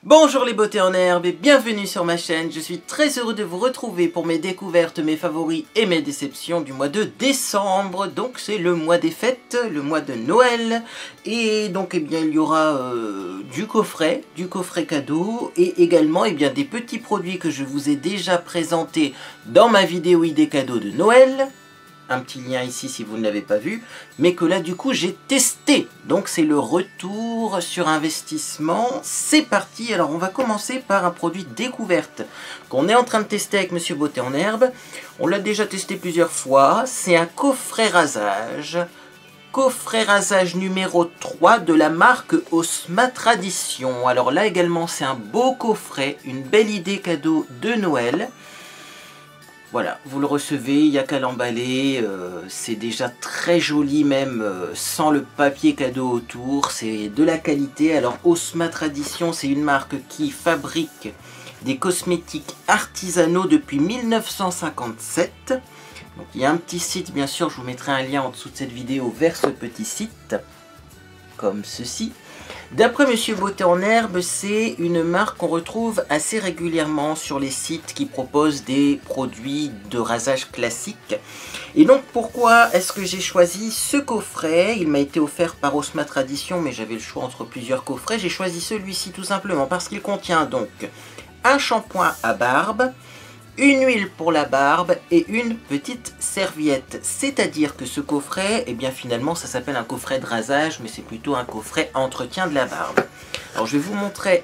Bonjour les beautés en herbe et bienvenue sur ma chaîne. Je suis très heureux de vous retrouver pour mes découvertes, mes favoris et mes déceptions du mois de décembre. Donc c'est le mois des fêtes, le mois de Noël. Et donc il y aura du coffret cadeau et également des petits produits que je vous ai déjà présentés dans ma vidéo idée cadeau de Noël. Un petit lien ici si vous ne l'avez pas vu, mais que là du coup j'ai testé, donc c'est le retour sur investissement. C'est parti. Alors on va commencer par un produit découverte qu'on est en train de tester avec Monsieur Beauté en herbe. On l'a déjà testé plusieurs fois, c'est un coffret rasage numéro 3 de la marque Osma Tradition. Alors là également c'est un beau coffret, une belle idée cadeau de Noël. Voilà, vous le recevez, il n'y a qu'à l'emballer, c'est déjà très joli même sans le papier cadeau autour, c'est de la qualité. Alors Osma Tradition, c'est une marque qui fabrique des cosmétiques artisanaux depuis 1957. Donc il y a un petit site, bien sûr, je vous mettrai un lien en dessous de cette vidéo vers ce petit site, comme ceci. D'après Monsieur Beauté en herbe, c'est une marque qu'on retrouve assez régulièrement sur les sites qui proposent des produits de rasage classique. Et donc pourquoi est-ce que j'ai choisi ce coffret? Il m'a été offert par Osma Tradition, mais j'avais le choix entre plusieurs coffrets. J'ai choisi celui-ci tout simplement parce qu'il contient donc un shampoing à barbe, une huile pour la barbe et une petite serviette. C'est-à-dire que ce coffret, finalement ça s'appelle un coffret de rasage, mais c'est plutôt un coffret entretien de la barbe. Alors je vais vous montrer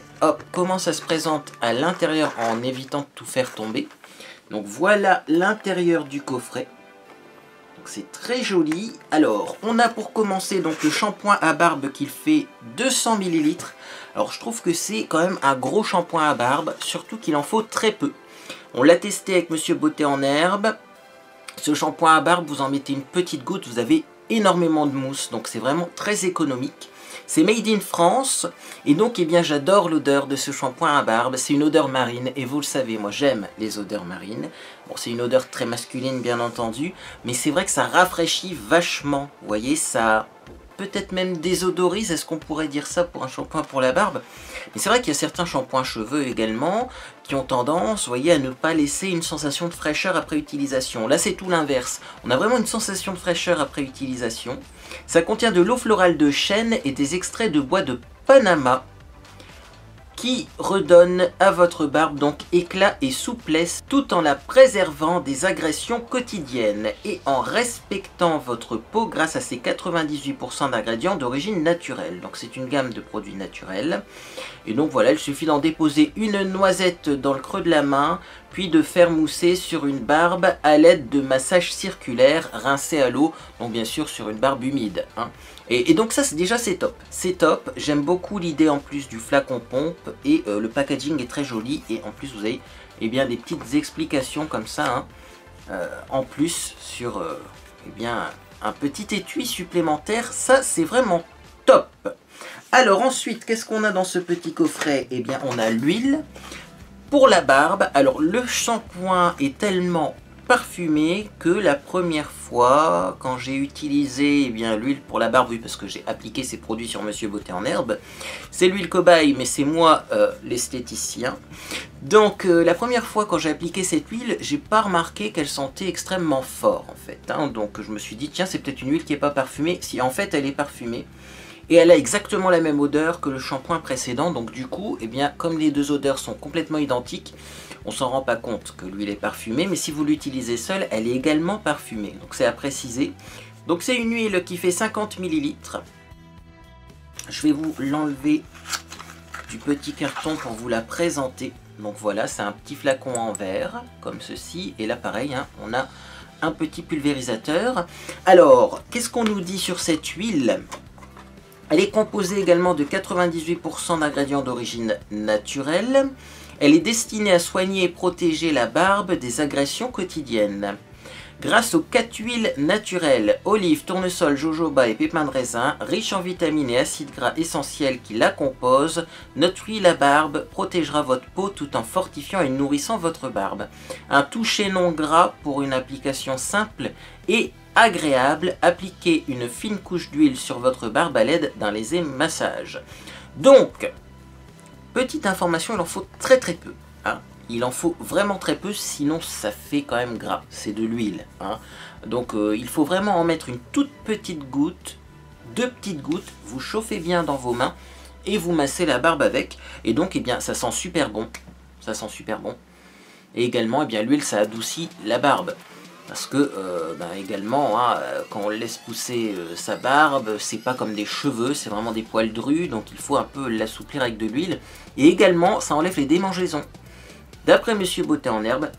comment ça se présente à l'intérieur en évitant de tout faire tomber. Donc voilà l'intérieur du coffret. C'est très joli. Alors on a pour commencer donc le shampoing à barbe qui fait 200 ml. Alors je trouve que c'est quand même un gros shampoing à barbe, surtout qu'il en faut très peu. On l'a testé avec Monsieur Beauté en herbe. Ce shampoing à barbe, vous en mettez une petite goutte, vous avez énormément de mousse, donc c'est vraiment très économique. C'est made in France, et donc j'adore l'odeur de ce shampoing à barbe. C'est une odeur marine, et vous le savez, moi j'aime les odeurs marines. Bon, c'est une odeur très masculine bien entendu, mais c'est vrai que ça rafraîchit vachement. Vous voyez, ça peut-être même désodorise, est-ce qu'on pourrait dire ça pour un shampoing pour la barbe? Mais c'est vrai qu'il y a certains shampoings cheveux également qui ont tendance, vous voyez, à ne pas laisser une sensation de fraîcheur après utilisation. Là c'est tout l'inverse, on a vraiment une sensation de fraîcheur après utilisation. Ça contient de l'eau florale de chêne et des extraits de bois de Panama qui redonne à votre barbe donc éclat et souplesse tout en la préservant des agressions quotidiennes et en respectant votre peau grâce à ses 98% d'ingrédients d'origine naturelle. Donc c'est une gamme de produits naturels. Et donc voilà, il suffit d'en déposer une noisette dans le creux de la main, puis de faire mousser sur une barbe à l'aide de massages circulaires rincés à l'eau, donc bien sûr sur une barbe humide. Et donc ça c'est top, c'est top. J'aime beaucoup l'idée en plus du flacon pompe et le packaging est très joli et en plus vous avez des petites explications comme ça en plus sur un petit étui supplémentaire. Ça c'est vraiment top. Alors ensuite, qu'est-ce qu'on a dans ce petit coffret? On a l'huile pour la barbe. Alors le shampoing est tellement parfumé que la première fois quand j'ai utilisé l'huile pour la barbe, oui parce que j'ai appliqué ces produits sur Monsieur Beauté en herbe, c'est l'huile cobaye mais c'est moi l'esthéticien. Donc la première fois quand j'ai appliqué cette huile, j'ai pas remarqué qu'elle sentait extrêmement fort en fait. Donc je me suis dit tiens c'est peut-être une huile qui est pas parfumée, si en fait elle est parfumée. Et elle a exactement la même odeur que le shampoing précédent, donc du coup, comme les deux odeurs sont complètement identiques, on s'en rend pas compte que l'huile est parfumée, mais si vous l'utilisez seule, elle est également parfumée, donc c'est à préciser. Donc c'est une huile qui fait 50 ml. Je vais vous l'enlever du petit carton pour vous la présenter. Donc voilà, c'est un petit flacon en verre, comme ceci, et là pareil, on a un petit pulvérisateur. Alors, qu'est-ce qu'on nous dit sur cette huile ? Elle est composée également de 98% d'ingrédients d'origine naturelle. Elle est destinée à soigner et protéger la barbe des agressions quotidiennes. Grâce aux 4 huiles naturelles, olive, tournesol, jojoba et pépins de raisin, riches en vitamines et acides gras essentiels qui la composent, notre huile à barbe protégera votre peau tout en fortifiant et nourrissant votre barbe. Un toucher non gras pour une application simple et agréable. Appliquez une fine couche d'huile sur votre barbe à l'aide d'un léger massage. Donc, petite information, il en faut très très peu. Hein. Il en faut vraiment très peu, sinon ça fait quand même gras. C'est de l'huile. Hein. Donc il faut vraiment en mettre une toute petite goutte, 2 petites gouttes. Vous chauffez bien dans vos mains et vous massez la barbe avec. Et donc eh bien ça sent super bon. Ça sent super bon. Et également eh bien l'huile ça adoucit la barbe. Parce que également hein, quand on laisse pousser sa barbe, c'est pas comme des cheveux, c'est vraiment des poils drus. Donc il faut un peu l'assouplir avec de l'huile. Et également ça enlève les démangeaisons. D'après Monsieur Beauté en Herbe,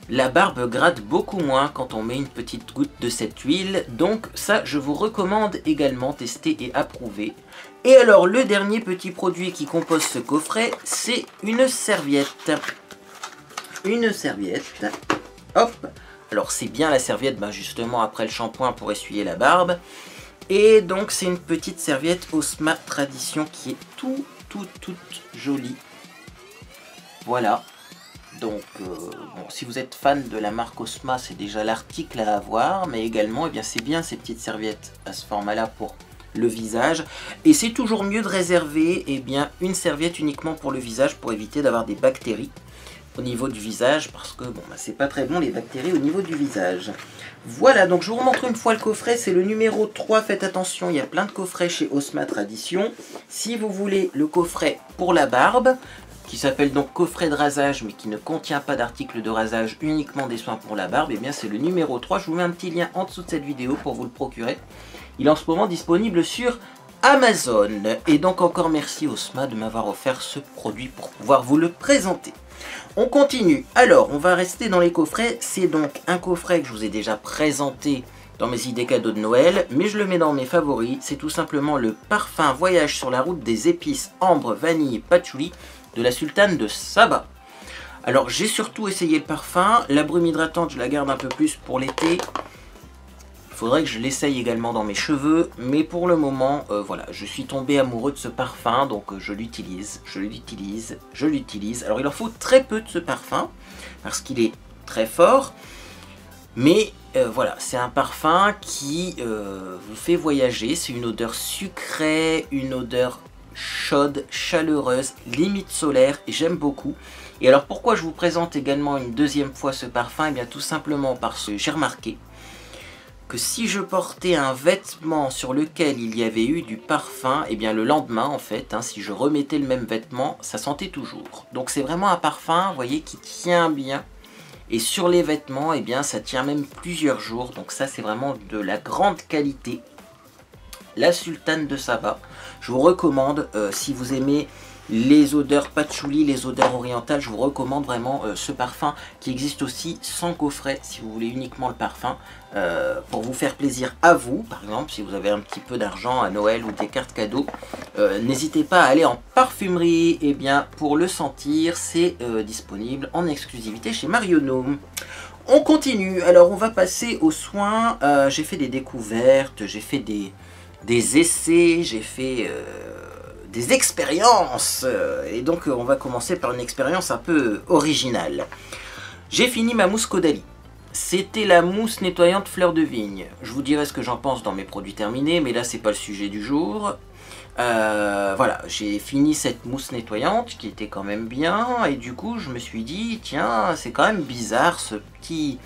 la barbe gratte beaucoup moins quand on met une petite goutte de cette huile. Donc ça, je vous recommande également, tester et approuver. Et alors, le dernier petit produit qui compose ce coffret, c'est une serviette. Une serviette. Hop. Alors c'est bien la serviette, justement après le shampoing pour essuyer la barbe. Et donc c'est une petite serviette Osma Tradition qui est toute jolie. Voilà. Donc, si vous êtes fan de la marque Osma, c'est déjà l'article à avoir, mais également, c'est bien ces petites serviettes à ce format-là pour le visage. Et c'est toujours mieux de réserver une serviette uniquement pour le visage pour éviter d'avoir des bactéries au niveau du visage, parce que c'est pas très bon les bactéries au niveau du visage. Voilà, donc je vous remontre une fois le coffret, c'est le numéro 3, faites attention, il y a plein de coffrets chez Osma Tradition. Si vous voulez le coffret pour la barbe, qui s'appelle donc coffret de rasage mais qui ne contient pas d'article de rasage, uniquement des soins pour la barbe, c'est le numéro 3. Je vous mets un petit lien en dessous de cette vidéo pour vous le procurer. Il est en ce moment disponible sur Amazon. Et donc encore merci Osma de m'avoir offert ce produit pour pouvoir vous le présenter. On continue. Alors on va rester dans les coffrets. C'est donc un coffret que je vous ai déjà présenté dans mes idées cadeaux de Noël, mais je le mets dans mes favoris. C'est tout simplement le parfum Voyage sur la route des épices ambre, vanille, patchouli de la sultane de Saba. Alors j'ai surtout essayé le parfum, la brume hydratante je la garde un peu plus pour l'été. Il faudrait que je l'essaye également dans mes cheveux, mais pour le moment, voilà, je suis tombé amoureux de ce parfum, donc je l'utilise. Alors il en faut très peu de ce parfum, parce qu'il est très fort, mais voilà, c'est un parfum qui vous fait voyager. C'est une odeur sucrée, une odeur chaude, chaleureuse, limite solaire, et j'aime beaucoup. Et alors pourquoi je vous présente également une deuxième fois ce parfum? Tout simplement parce que j'ai remarqué que si je portais un vêtement sur lequel il y avait eu du parfum, le lendemain en fait, si je remettais le même vêtement, ça sentait toujours. Donc c'est vraiment un parfum, vous voyez, qui tient bien. Et sur les vêtements, ça tient même plusieurs jours. Donc ça c'est vraiment de la grande qualité. La sultane de Saba. Je vous recommande, si vous aimez les odeurs patchouli, les odeurs orientales, je vous recommande vraiment ce parfum qui existe aussi sans coffret, si vous voulez uniquement le parfum, pour vous faire plaisir à vous. Par exemple, si vous avez un petit peu d'argent à Noël ou des cartes cadeaux, n'hésitez pas à aller en parfumerie. Pour le sentir, c'est disponible en exclusivité chez Marionome. On continue, alors on va passer aux soins. J'ai fait des découvertes, j'ai fait des essais, j'ai fait des expériences, et donc on va commencer par une expérience un peu originale. J'ai fini ma mousse Caudalie. C'était la mousse nettoyante fleur de vigne. Je vous dirai ce que j'en pense dans mes produits terminés, mais là c'est pas le sujet du jour. Voilà, j'ai fini cette mousse nettoyante qui était quand même bien, et du coup je me suis dit, tiens, c'est quand même bizarre ce petit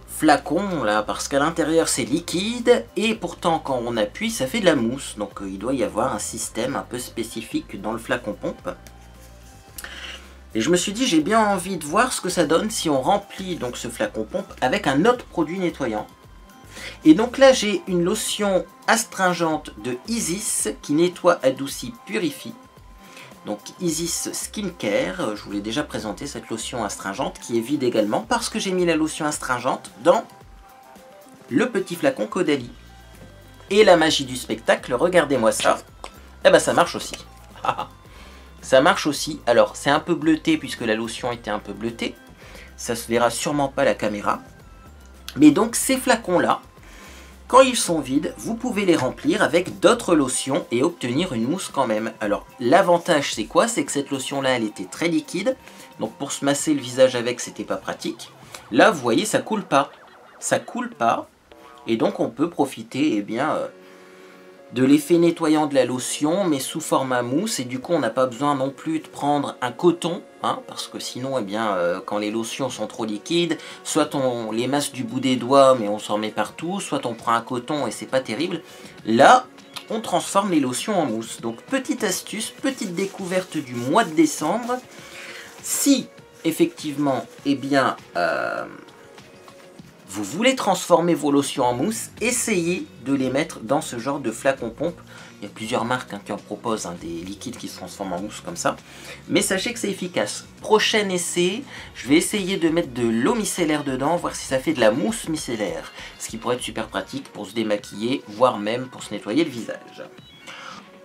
flacon là, parce qu'à l'intérieur c'est liquide et pourtant quand on appuie ça fait de la mousse, donc il doit y avoir un système un peu spécifique dans le flacon pompe. Et je me suis dit, j'ai bien envie de voir ce que ça donne si on remplit donc ce flacon pompe avec un autre produit nettoyant. Et donc là j'ai une lotion astringente de Isis qui nettoie, adoucit, purifie. Donc Isis Skincare, je vous l'ai déjà présenté cette lotion astringente qui est vide également parce que j'ai mis la lotion astringente dans le petit flacon Caudalie. Et la magie du spectacle, regardez-moi ça, ça marche aussi. Ça marche aussi, alors c'est un peu bleuté puisque la lotion était un peu bleutée, ça se verra sûrement pas à la caméra. Mais donc ces flacons là, quand ils sont vides, vous pouvez les remplir avec d'autres lotions et obtenir une mousse quand même. Alors l'avantage c'est quoi? C'est que cette lotion là elle était très liquide, donc pour se masser le visage avec c'était pas pratique. Là vous voyez ça coule pas, et donc on peut profiter de l'effet nettoyant de la lotion, mais sous format mousse, et du coup on n'a pas besoin non plus de prendre un coton, hein, parce que sinon, eh bien, quand les lotions sont trop liquides, soit on les masse du bout des doigts, mais on s'en met partout, soit on prend un coton et c'est pas terrible. Là, on transforme les lotions en mousse. Donc petite astuce, petite découverte du mois de décembre. Si effectivement, eh bien, vous voulez transformer vos lotions en mousse, essayez de les mettre dans ce genre de flacon pompe. Il y a plusieurs marques qui en proposent des liquides qui se transforment en mousse comme ça. Mais sachez que c'est efficace. Prochain essai, je vais essayer de mettre de l'eau micellaire dedans, voir si ça fait de la mousse micellaire. Ce qui pourrait être super pratique pour se démaquiller, voire même pour se nettoyer le visage.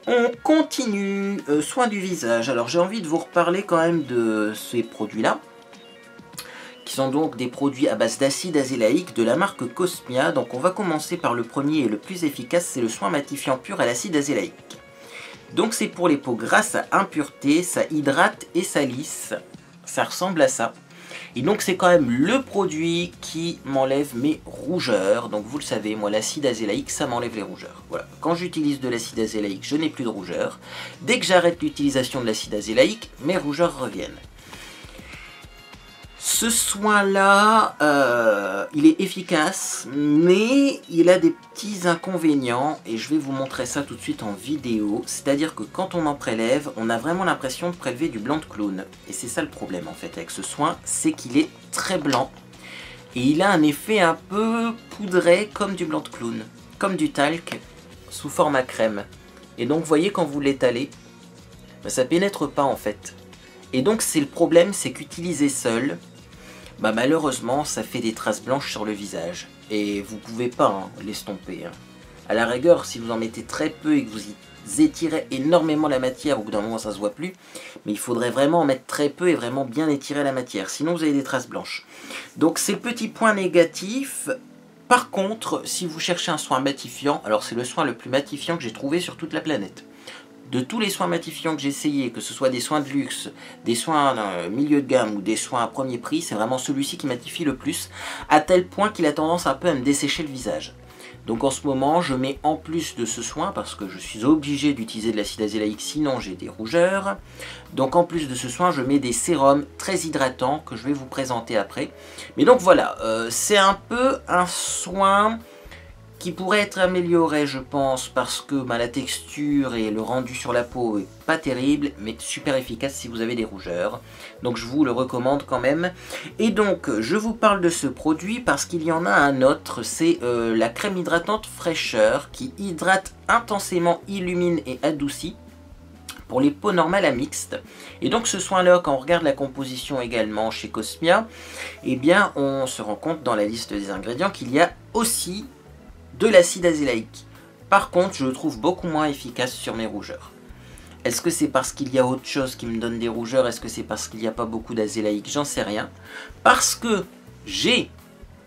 On continue, soin du visage. Alors j'ai envie de vous reparler quand même de ces produits-là, qui sont donc des produits à base d'acide azélaïque de la marque Cosmia. Donc on va commencer par le premier et le plus efficace, c'est le soin matifiant pur à l'acide azélaïque. Donc c'est pour les peaux grasses à impureté, ça hydrate et ça lisse, ça ressemble à ça. Et donc c'est quand même le produit qui m'enlève mes rougeurs. Donc vous le savez, moi l'acide azélaïque ça m'enlève les rougeurs. Voilà. Quand j'utilise de l'acide azélaïque, je n'ai plus de rougeurs. Dès que j'arrête l'utilisation de l'acide azélaïque, mes rougeurs reviennent. Ce soin-là, il est efficace, mais il a des petits inconvénients, et je vais vous montrer ça tout de suite en vidéo. C'est-à-dire que quand on en prélève, on a vraiment l'impression de prélever du blanc de clown. Et c'est ça le problème en fait avec ce soin, c'est qu'il est très blanc, et il a un effet un peu poudré comme du blanc de clown, comme du talc sous forme à crème. Et donc vous voyez quand vous l'étalez, ça pénètre pas en fait. Et donc c'est le problème, c'est qu'utilisé seul, malheureusement ça fait des traces blanches sur le visage et vous pouvez pas l'estomper. À la rigueur, si vous en mettez très peu et que vous étirez énormément la matière, au bout d'un moment ça se voit plus, mais il faudrait vraiment en mettre très peu et vraiment bien étirer la matière, sinon vous avez des traces blanches. Donc c'est le petit point négatif. Par contre, si vous cherchez un soin matifiant, alors c'est le soin le plus matifiant que j'ai trouvé sur toute la planète. De tous les soins matifiants que j'ai essayé, que ce soit des soins de luxe, des soins milieu de gamme ou des soins à premier prix, c'est vraiment celui-ci qui matifie le plus, à tel point qu'il a tendance un peu à me dessécher le visage. Donc en ce moment, je mets en plus de ce soin, parce que je suis obligé d'utiliser de l'acide azélaïque, sinon j'ai des rougeurs. Donc en plus de ce soin, je mets des sérums très hydratants que je vais vous présenter après. Mais donc voilà, c'est un peu un soin qui pourrait être amélioré, je pense, parce que la texture et le rendu sur la peau est pas terrible, mais super efficace si vous avez des rougeurs. Donc je vous le recommande quand même. Et donc je vous parle de ce produit parce qu'il y en a un autre, c'est la crème hydratante fraîcheur qui hydrate intensément, illumine et adoucit pour les peaux normales à mixtes. Et donc ce soin-là, quand on regarde la composition également chez Cosmia, eh bien on se rend compte dans la liste des ingrédients qu'il y a aussi de l'acide azélaïque. Par contre, je le trouve beaucoup moins efficace sur mes rougeurs. Est-ce que c'est parce qu'il y a autre chose qui me donne des rougeurs? Est-ce que c'est parce qu'il n'y a pas beaucoup d'azélaïque? J'en sais rien. Parce que j'ai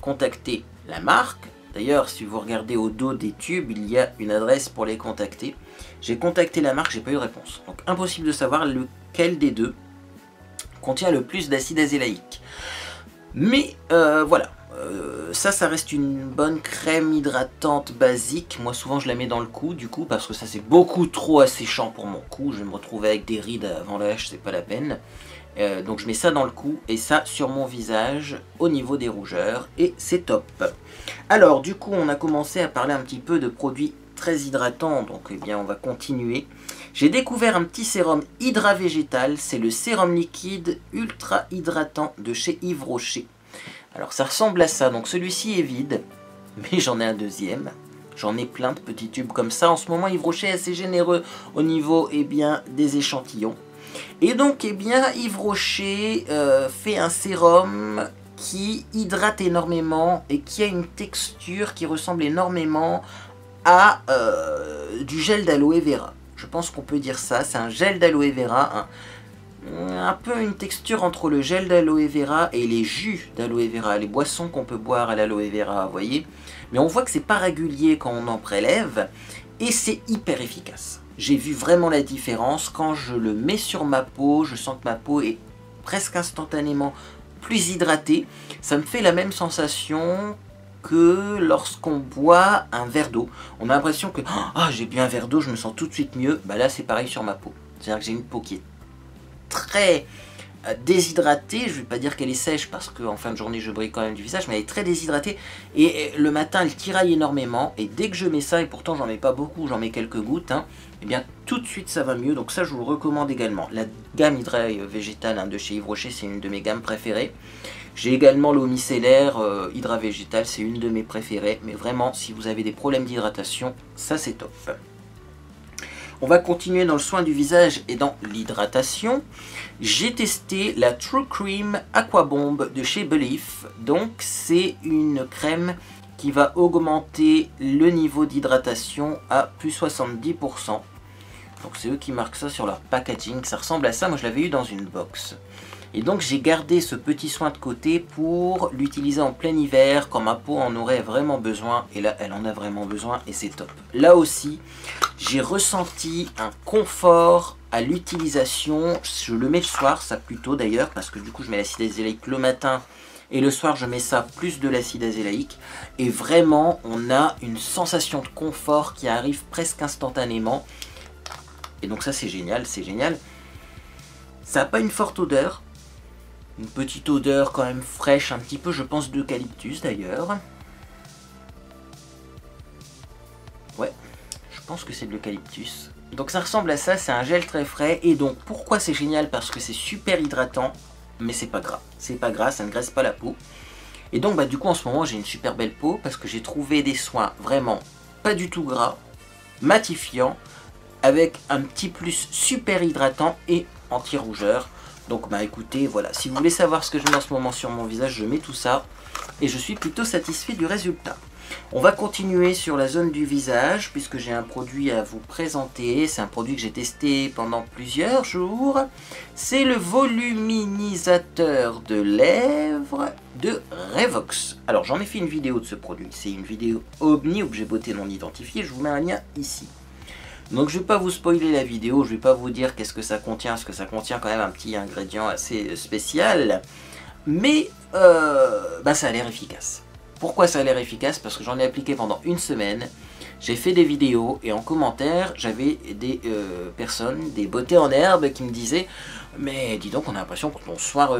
contacté la marque. D'ailleurs, si vous regardez au dos des tubes, il y a une adresse pour les contacter. J'ai contacté la marque, j'ai pas eu de réponse. Donc impossible de savoir lequel des deux contient le plus d'acide azélaïque. Mais voilà. Ça reste une bonne crème hydratante basique. Moi souvent je la mets dans le cou du coup parce que ça c'est beaucoup trop asséchant pour mon cou. Je vais me retrouver avec des rides avant l'âge, c'est pas la peine. Donc je mets ça dans le cou et ça sur mon visage au niveau des rougeurs et c'est top. Alors du coup on a commencé à parler un petit peu de produits très hydratants, donc eh bien on va continuer. J'ai découvert un petit sérum Hydra Végétal, c'est le sérum liquide ultra hydratant de chez Yves Rocher. Alors ça ressemble à ça, donc celui-ci est vide, mais j'en ai un deuxième. J'en ai plein de petits tubes comme ça. En ce moment, Yves Rocher est assez généreux au niveau des échantillons. Et donc, Yves Rocher fait un sérum qui hydrate énormément et qui a une texture qui ressemble énormément à du gel d'aloe vera. Je pense qu'on peut dire ça, c'est un gel d'aloe vera, un peu une texture entre le gel d'aloe vera et les jus d'aloe vera, les boissons qu'on peut boire à l'aloe vera, vous voyez. Mais on voit que c'est pas régulier quand on en prélève et c'est hyper efficace. J'ai vu vraiment la différence quand je le mets sur ma peau, je sens que ma peau est presque instantanément plus hydratée. Ça me fait la même sensation que lorsqu'on boit un verre d'eau. On a l'impression que j'ai bu un verre d'eau, je me sens tout de suite mieux. Bah là c'est pareil sur ma peau. C'est-à-dire que j'ai une peau qui est très déshydratée. Je ne vais pas dire qu'elle est sèche parce qu'en fin de journée je brille quand même du visage, mais elle est très déshydratée. Et le matin elle tiraille énormément. Et dès que je mets ça, et pourtant j'en mets pas beaucoup, j'en mets quelques gouttes, et bien tout de suite ça va mieux. Donc ça je vous le recommande également. La gamme Hydra Végétal de chez Yves Rocher, c'est une de mes gammes préférées. J'ai également l'eau micellaire Hydra Végétal, c'est une de mes préférées. Mais vraiment, si vous avez des problèmes d'hydratation, ça c'est top. On va continuer dans le soin du visage et dans l'hydratation. J'ai testé la True Cream Aqua Bomb de chez Belif. Donc c'est une crème qui va augmenter le niveau d'hydratation à plus 70%. Donc c'est eux qui marquent ça sur leur packaging. Ça ressemble à ça, moi je l'avais eu dans une box. Et donc j'ai gardé ce petit soin de côté pour l'utiliser en plein hiver quand ma peau en aurait vraiment besoin. Et là elle en a vraiment besoin et c'est top. Là aussi j'ai ressenti un confort à l'utilisation. Je le mets le soir, ça plutôt d'ailleurs, parce que du coup je mets l'acide azélaïque le matin. Et le soir je mets ça plus de l'acide azélaïque. Et vraiment on a une sensation de confort qui arrive presque instantanément. Et donc ça c'est génial, c'est génial. Ça n'a pas une forte odeur. Une petite odeur quand même fraîche, un petit peu, je pense, d'eucalyptus d'ailleurs. Ouais, je pense que c'est de l'eucalyptus. Donc ça ressemble à ça, c'est un gel très frais. Et donc pourquoi c'est génial? Parce que c'est super hydratant, mais c'est pas gras. C'est pas gras, ça ne graisse pas la peau. Et donc du coup en ce moment j'ai une super belle peau parce que j'ai trouvé des soins vraiment pas du tout gras, matifiants, avec un petit plus super hydratant et anti-rougeur. Donc écoutez, voilà, si vous voulez savoir ce que je mets en ce moment sur mon visage, je mets tout ça et je suis plutôt satisfait du résultat. On va continuer sur la zone du visage puisque j'ai un produit à vous présenter. C'est un produit que j'ai testé pendant plusieurs jours. C'est le voluminisateur de lèvres de Revox. Alors j'en ai fait une vidéo de ce produit. C'est une vidéo Omni Objet Beauté non identifié. Je vous mets un lien ici. Donc je ne vais pas vous spoiler la vidéo, je ne vais pas vous dire qu'est-ce que ça contient, parce que ça contient quand même un petit ingrédient assez spécial. Mais ça a l'air efficace. Pourquoi ça a l'air efficace? Parce que j'en ai appliqué pendant une semaine. J'ai fait des vidéos et en commentaire, j'avais des personnes, des beautés en herbe qui me disaient « Mais dis donc, on a l'impression que ton soin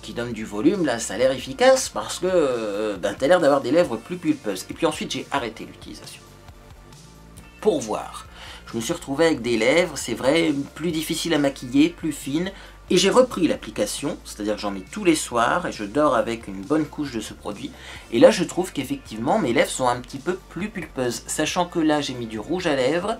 qui donne du volume, là, ça a l'air efficace parce que t'as l'air d'avoir des lèvres plus pulpeuses. » Et puis ensuite, j'ai arrêté l'utilisation. Pour voir. Je me suis retrouvé avec des lèvres, c'est vrai, plus difficiles à maquiller, plus fines. Et j'ai repris l'application, c'est-à-dire que j'en mets tous les soirs et je dors avec une bonne couche de ce produit. Et là, je trouve qu'effectivement, mes lèvres sont un petit peu plus pulpeuses. Sachant que là, j'ai mis du rouge à lèvres.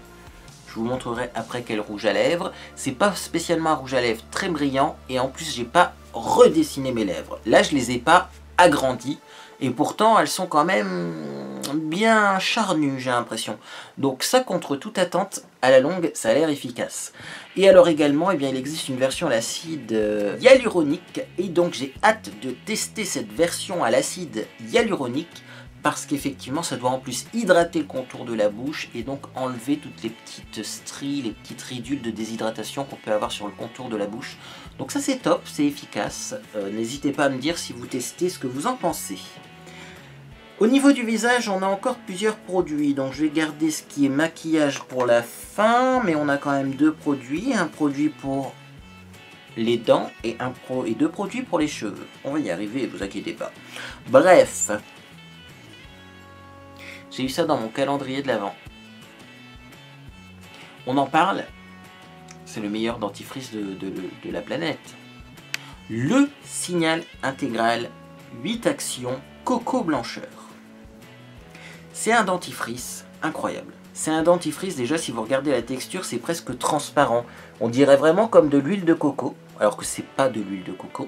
Je vous montrerai après quel rouge à lèvres. C'est pas spécialement un rouge à lèvres très brillant. Et en plus, j'ai pas redessiné mes lèvres. Là, je les ai pas agrandies. Et pourtant, elles sont quand même bien charnues, j'ai l'impression. Donc ça, contre toute attente, à la longue, ça a l'air efficace. Et alors également, il existe une version à l'acide hyaluronique. Et donc j'ai hâte de tester cette version à l'acide hyaluronique. Parce qu'effectivement, ça doit en plus hydrater le contour de la bouche. Et donc enlever toutes les petites stries, les petites ridules de déshydratation qu'on peut avoir sur le contour de la bouche. Donc ça c'est top, c'est efficace. N'hésitez pas à me dire si vous testez ce que vous en pensez. Au niveau du visage, on a encore plusieurs produits, donc je vais garder ce qui est maquillage pour la fin, mais on a quand même deux produits, un produit pour les dents et deux produits pour les cheveux. On va y arriver, vous inquiétez pas. Bref, j'ai eu ça dans mon calendrier de l'Avent. On en parle, c'est le meilleur dentifrice de la planète. Le Signal Intégral 8 actions Coco Blancheur. C'est un dentifrice incroyable. C'est un dentifrice, déjà si vous regardez la texture, c'est presque transparent. On dirait vraiment comme de l'huile de coco, alors que c'est pas de l'huile de coco.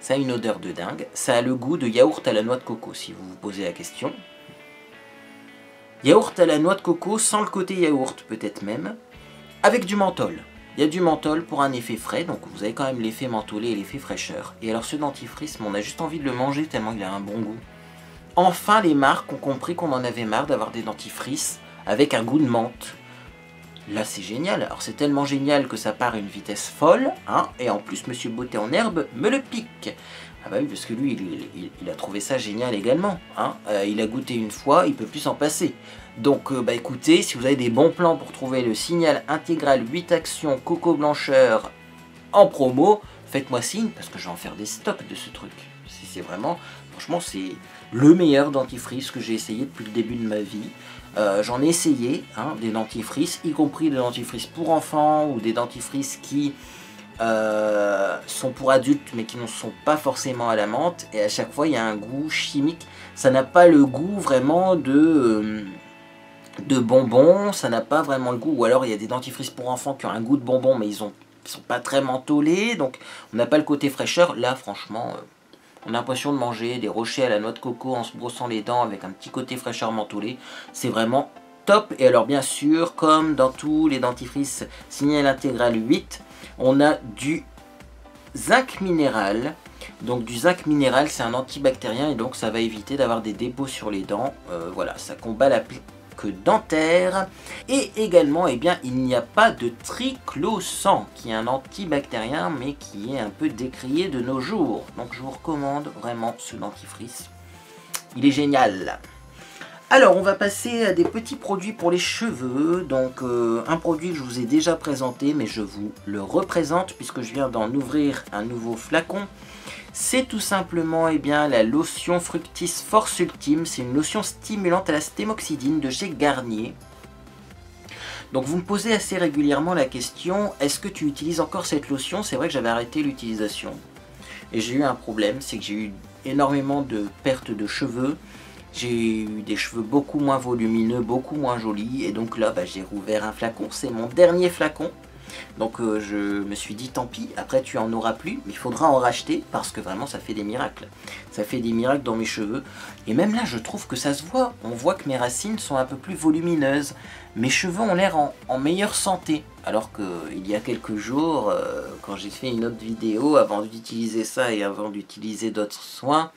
Ça a une odeur de dingue. Ça a le goût de yaourt à la noix de coco, si vous vous posez la question. Yaourt à la noix de coco, sans le côté yaourt peut-être même, avec du menthol. Il y a du menthol pour un effet frais, donc vous avez quand même l'effet mentholé et l'effet fraîcheur. Et alors ce dentifrice, on a juste envie de le manger tellement il a un bon goût. Enfin les marques ont compris qu'on en avait marre d'avoir des dentifrices avec un goût de menthe. Là c'est génial, alors c'est tellement génial que ça part à une vitesse folle, hein, et en plus Monsieur Beauté en herbe me le pique. Ah bah oui, parce que lui, il a trouvé ça génial également. Hein. Il a goûté une fois, il peut plus s'en passer. Donc, bah écoutez, si vous avez des bons plans pour trouver le Signal intégral 8 actions Coco Blancheur en promo, faites-moi signe, parce que je vais en faire des stocks de ce truc. C'est vraiment, franchement, c'est le meilleur dentifrice que j'ai essayé depuis le début de ma vie. J'en ai essayé, hein, des dentifrices, y compris des dentifrices pour enfants, ou des dentifrices qui sont pour adultes mais qui ne sont pas forcément à la menthe, et à chaque fois il y a un goût chimique. Ça n'a pas le goût vraiment de bonbons, ça n'a pas vraiment le goût, ou alors il y a des dentifrices pour enfants qui ont un goût de bonbons mais ils sont pas très mentholés, donc on n'a pas le côté fraîcheur. Là franchement on a l'impression de manger des rochers à la noix de coco en se brossant les dents avec un petit côté fraîcheur mentholé, c'est vraiment top. Et alors bien sûr, comme dans tous les dentifrices Signal intégral 8, on a du zinc minéral. Donc du zinc minéral, c'est un antibactérien et donc ça va éviter d'avoir des dépôts sur les dents. Voilà, ça combat la plaque dentaire. Et également, eh bien, il n'y a pas de triclosan, qui est un antibactérien mais qui est un peu décrié de nos jours. Donc je vous recommande vraiment ce dentifrice. Il est génial. Alors on va passer à des petits produits pour les cheveux. Donc un produit que je vous ai déjà présenté, mais je vous le représente puisque je viens d'en ouvrir un nouveau flacon. C'est tout simplement la lotion Fructis Force Ultime. C'est une lotion stimulante à la stémoxydine de chez Garnier. Donc vous me posez assez régulièrement la question, est-ce que tu utilises encore cette lotion? C'est vrai que j'avais arrêté l'utilisation. Et j'ai eu un problème, c'est que j'ai eu énormément de pertes de cheveux. J'ai eu des cheveux beaucoup moins volumineux, beaucoup moins jolis. Et donc là, j'ai rouvert un flacon. C'est mon dernier flacon. Donc je me suis dit, tant pis, après tu en auras plus. Mais il faudra en racheter parce que vraiment ça fait des miracles. Ça fait des miracles dans mes cheveux. Et même là, je trouve que ça se voit. On voit que mes racines sont un peu plus volumineuses. Mes cheveux ont l'air en meilleure santé. Alors qu'il y a quelques jours, quand j'ai fait une autre vidéo, avant d'utiliser ça et avant d'utiliser d'autres soins,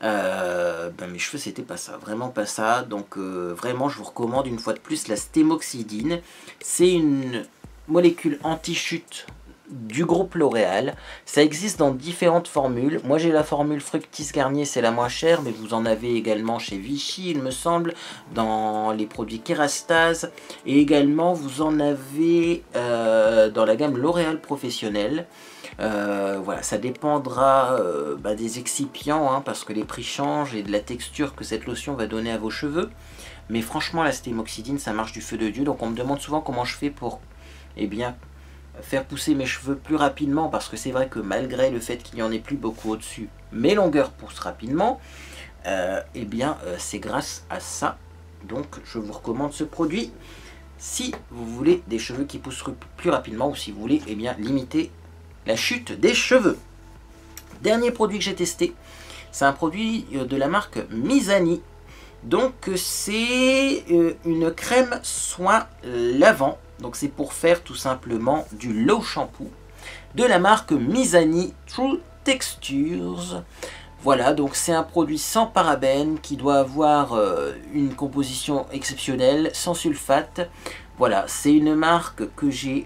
mes cheveux c'était pas ça, vraiment pas ça. Donc vraiment je vous recommande une fois de plus la stémoxydine. C'est une molécule anti-chute du groupe L'Oréal. Ça existe dans différentes formules. Moi j'ai la formule Fructis Garnier, c'est la moins chère, mais vous en avez également chez Vichy il me semble, dans les produits Kérastase, et également vous en avez dans la gamme L'Oréal Professionnel. Voilà, ça dépendra des excipients, hein, parce que les prix changent et de la texture que cette lotion va donner à vos cheveux. Mais franchement, la stémoxydine, ça marche du feu de Dieu. Donc on me demande souvent comment je fais pour faire pousser mes cheveux plus rapidement, parce que c'est vrai que malgré le fait qu'il n'y en ait plus beaucoup au-dessus, mes longueurs poussent rapidement. C'est grâce à ça. Donc je vous recommande ce produit si vous voulez des cheveux qui poussent plus rapidement, ou si vous voulez limiter la chute des cheveux. Dernier produit que j'ai testé, c'est un produit de la marque Mizani. Donc c'est une crème soin lavant. Donc c'est pour faire tout simplement du low shampoo de la marque Mizani True Textures. Voilà, donc c'est un produit sans parabènes qui doit avoir une composition exceptionnelle, sans sulfate. Voilà, c'est une marque que j'ai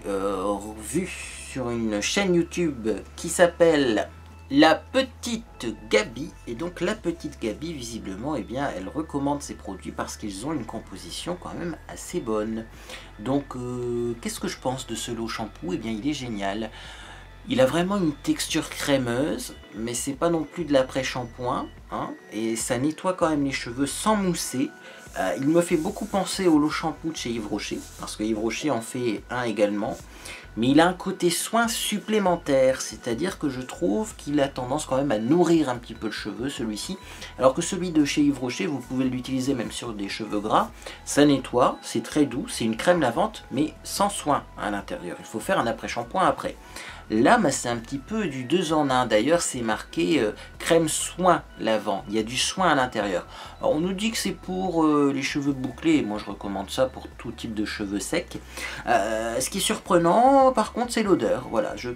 vue sur une chaîne YouTube qui s'appelle La Petite Gabi. Et donc la Petite Gabi, visiblement, elle recommande ces produits parce qu'ils ont une composition quand même assez bonne. Donc qu'est-ce que je pense de ce low shampoo? Il est génial. Il a vraiment une texture crémeuse, mais c'est pas non plus de l'après-shampoing, hein, et ça nettoie quand même les cheveux sans mousser. Il me fait beaucoup penser au low shampoo de chez Yves Rocher, parce que Yves Rocher en fait un également. Mais il a un côté soin supplémentaire, c'est-à-dire que je trouve qu'il a tendance quand même à nourrir un petit peu le cheveu, celui-ci. Alors que celui de chez Yves Rocher, vous pouvez l'utiliser même sur des cheveux gras. Ça nettoie, c'est très doux, c'est une crème lavante, mais sans soin à l'intérieur. Il faut faire un après-shampoing après. Là, c'est un petit peu du 2 en 1. D'ailleurs, c'est marqué crème soin lavant. Il y a du soin à l'intérieur. On nous dit que c'est pour les cheveux bouclés. Moi, je recommande ça pour tout type de cheveux secs. Ce qui est surprenant, par contre, c'est l'odeur. Voilà, je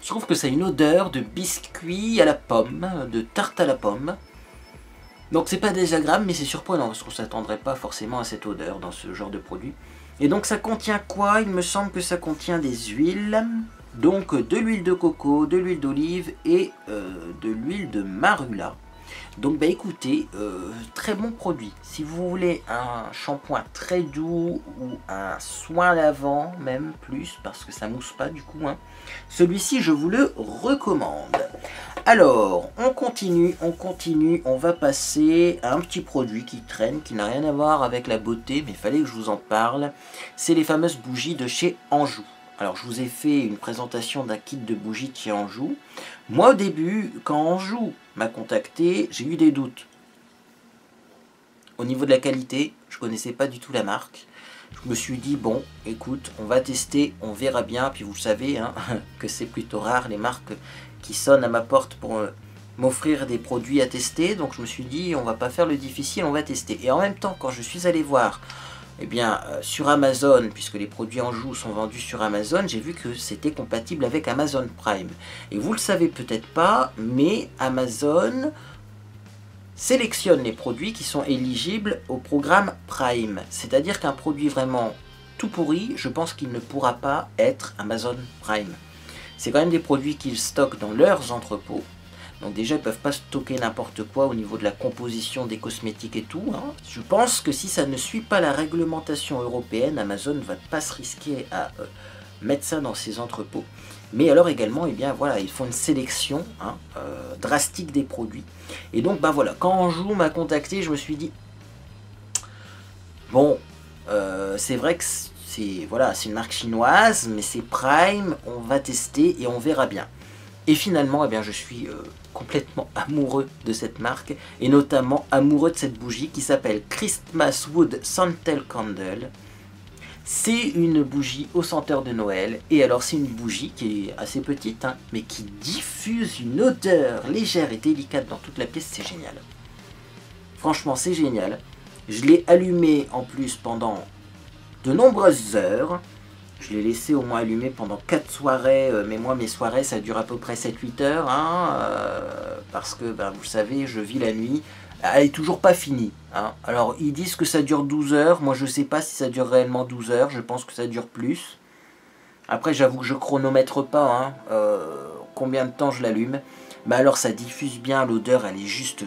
trouve que ça a une odeur de biscuit à la pomme, de tarte à la pomme. Donc, c'est pas désagréable, mais c'est surprenant, parce qu'on ne s'attendrait pas forcément à cette odeur dans ce genre de produit. Et donc, ça contient quoi? Il me semble que ça contient des huiles. Donc de l'huile de coco, de l'huile d'olive et de l'huile de marula. Donc bah écoutez, très bon produit. Si vous voulez un shampoing très doux ou un soin lavant même plus, parce que ça mousse pas du coup, hein, celui-ci je vous le recommande. Alors, on continue, on va passer à un petit produit qui traîne, qui n'a rien à voir avec la beauté, mais il fallait que je vous en parle. C'est les fameuses bougies de chez Anjou. Alors, je vous ai fait une présentation d'un kit de bougies de chez Anjou. Moi, au début, quand Anjou m'a contacté, j'ai eu des doutes. Au niveau de la qualité, je ne connaissais pas du tout la marque. Je me suis dit, bon, écoute, on va tester, on verra bien. Puis vous savez hein, que c'est plutôt rare les marques qui sonnent à ma porte pour m'offrir des produits à tester. Donc je me suis dit, on va pas faire le difficile, on va tester. Et en même temps, quand je suis allé voir eh bien, sur Amazon, puisque les produits Anjou sont vendus sur Amazon, j'ai vu que c'était compatible avec Amazon Prime. Et vous le savez peut-être pas, mais Amazon sélectionne les produits qui sont éligibles au programme Prime. C'est-à-dire qu'un produit vraiment tout pourri, je pense qu'il ne pourra pas être Amazon Prime. C'est quand même des produits qu'ils stockent dans leurs entrepôts. Donc déjà, ils ne peuvent pas stocker n'importe quoi au niveau de la composition des cosmétiques et tout. Hein. Je pense que si ça ne suit pas la réglementation européenne, Amazon ne va pas se risquer à mettre ça dans ses entrepôts. Mais alors également, eh bien, voilà, ils font une sélection hein, drastique des produits. Et donc, bah, voilà, quand Anjou m'a contacté, je me suis dit, bon, c'est vrai que c'est voilà, une marque chinoise, mais c'est Prime, on va tester et on verra bien. Et finalement, eh bien, je suis complètement amoureux de cette marque, et notamment amoureux de cette bougie qui s'appelle Christmas Wood Scented Candle. C'est une bougie au senteur de Noël, et alors c'est une bougie qui est assez petite, hein, mais qui diffuse une odeur légère et délicate dans toute la pièce, c'est génial. Franchement, c'est génial. Je l'ai allumée en plus pendant de nombreuses heures. Je l'ai laissé au moins allumé pendant 4 soirées, mais moi mes soirées ça dure à peu près 7-8 heures, hein, parce que ben, vous le savez, je vis la nuit, elle est toujours pas finie. Hein. Alors ils disent que ça dure 12 heures, moi je sais pas si ça dure réellement 12 heures, je pense que ça dure plus. Après j'avoue que je chronomètre pas hein, combien de temps je l'allume, mais alors ça diffuse bien, l'odeur elle est juste...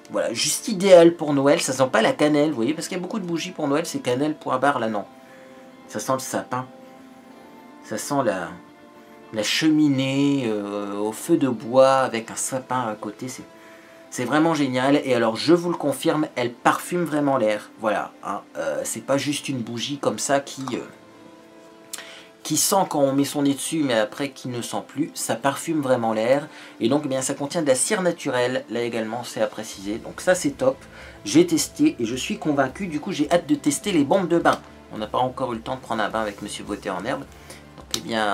Voilà, juste idéale pour Noël, ça sent pas la cannelle, vous voyez, parce qu'il y a beaucoup de bougies pour Noël, c'est cannelle, point barre, là non. Ça sent le sapin. Ça sent la cheminée au feu de bois avec un sapin à côté. C'est vraiment génial. Et alors, je vous le confirme, elle parfume vraiment l'air. Voilà. Hein, c'est pas juste une bougie comme ça qui sent quand on met son nez dessus, mais après qui ne sent plus. Ça parfume vraiment l'air. Et donc, eh bien, ça contient de la cire naturelle. Là également, c'est à préciser. Donc ça, c'est top. J'ai testé et je suis convaincu. Du coup, j'ai hâte de tester les bombes de bain. On n'a pas encore eu le temps de prendre un bain avec Monsieur Beauté en herbe. Donc, eh bien,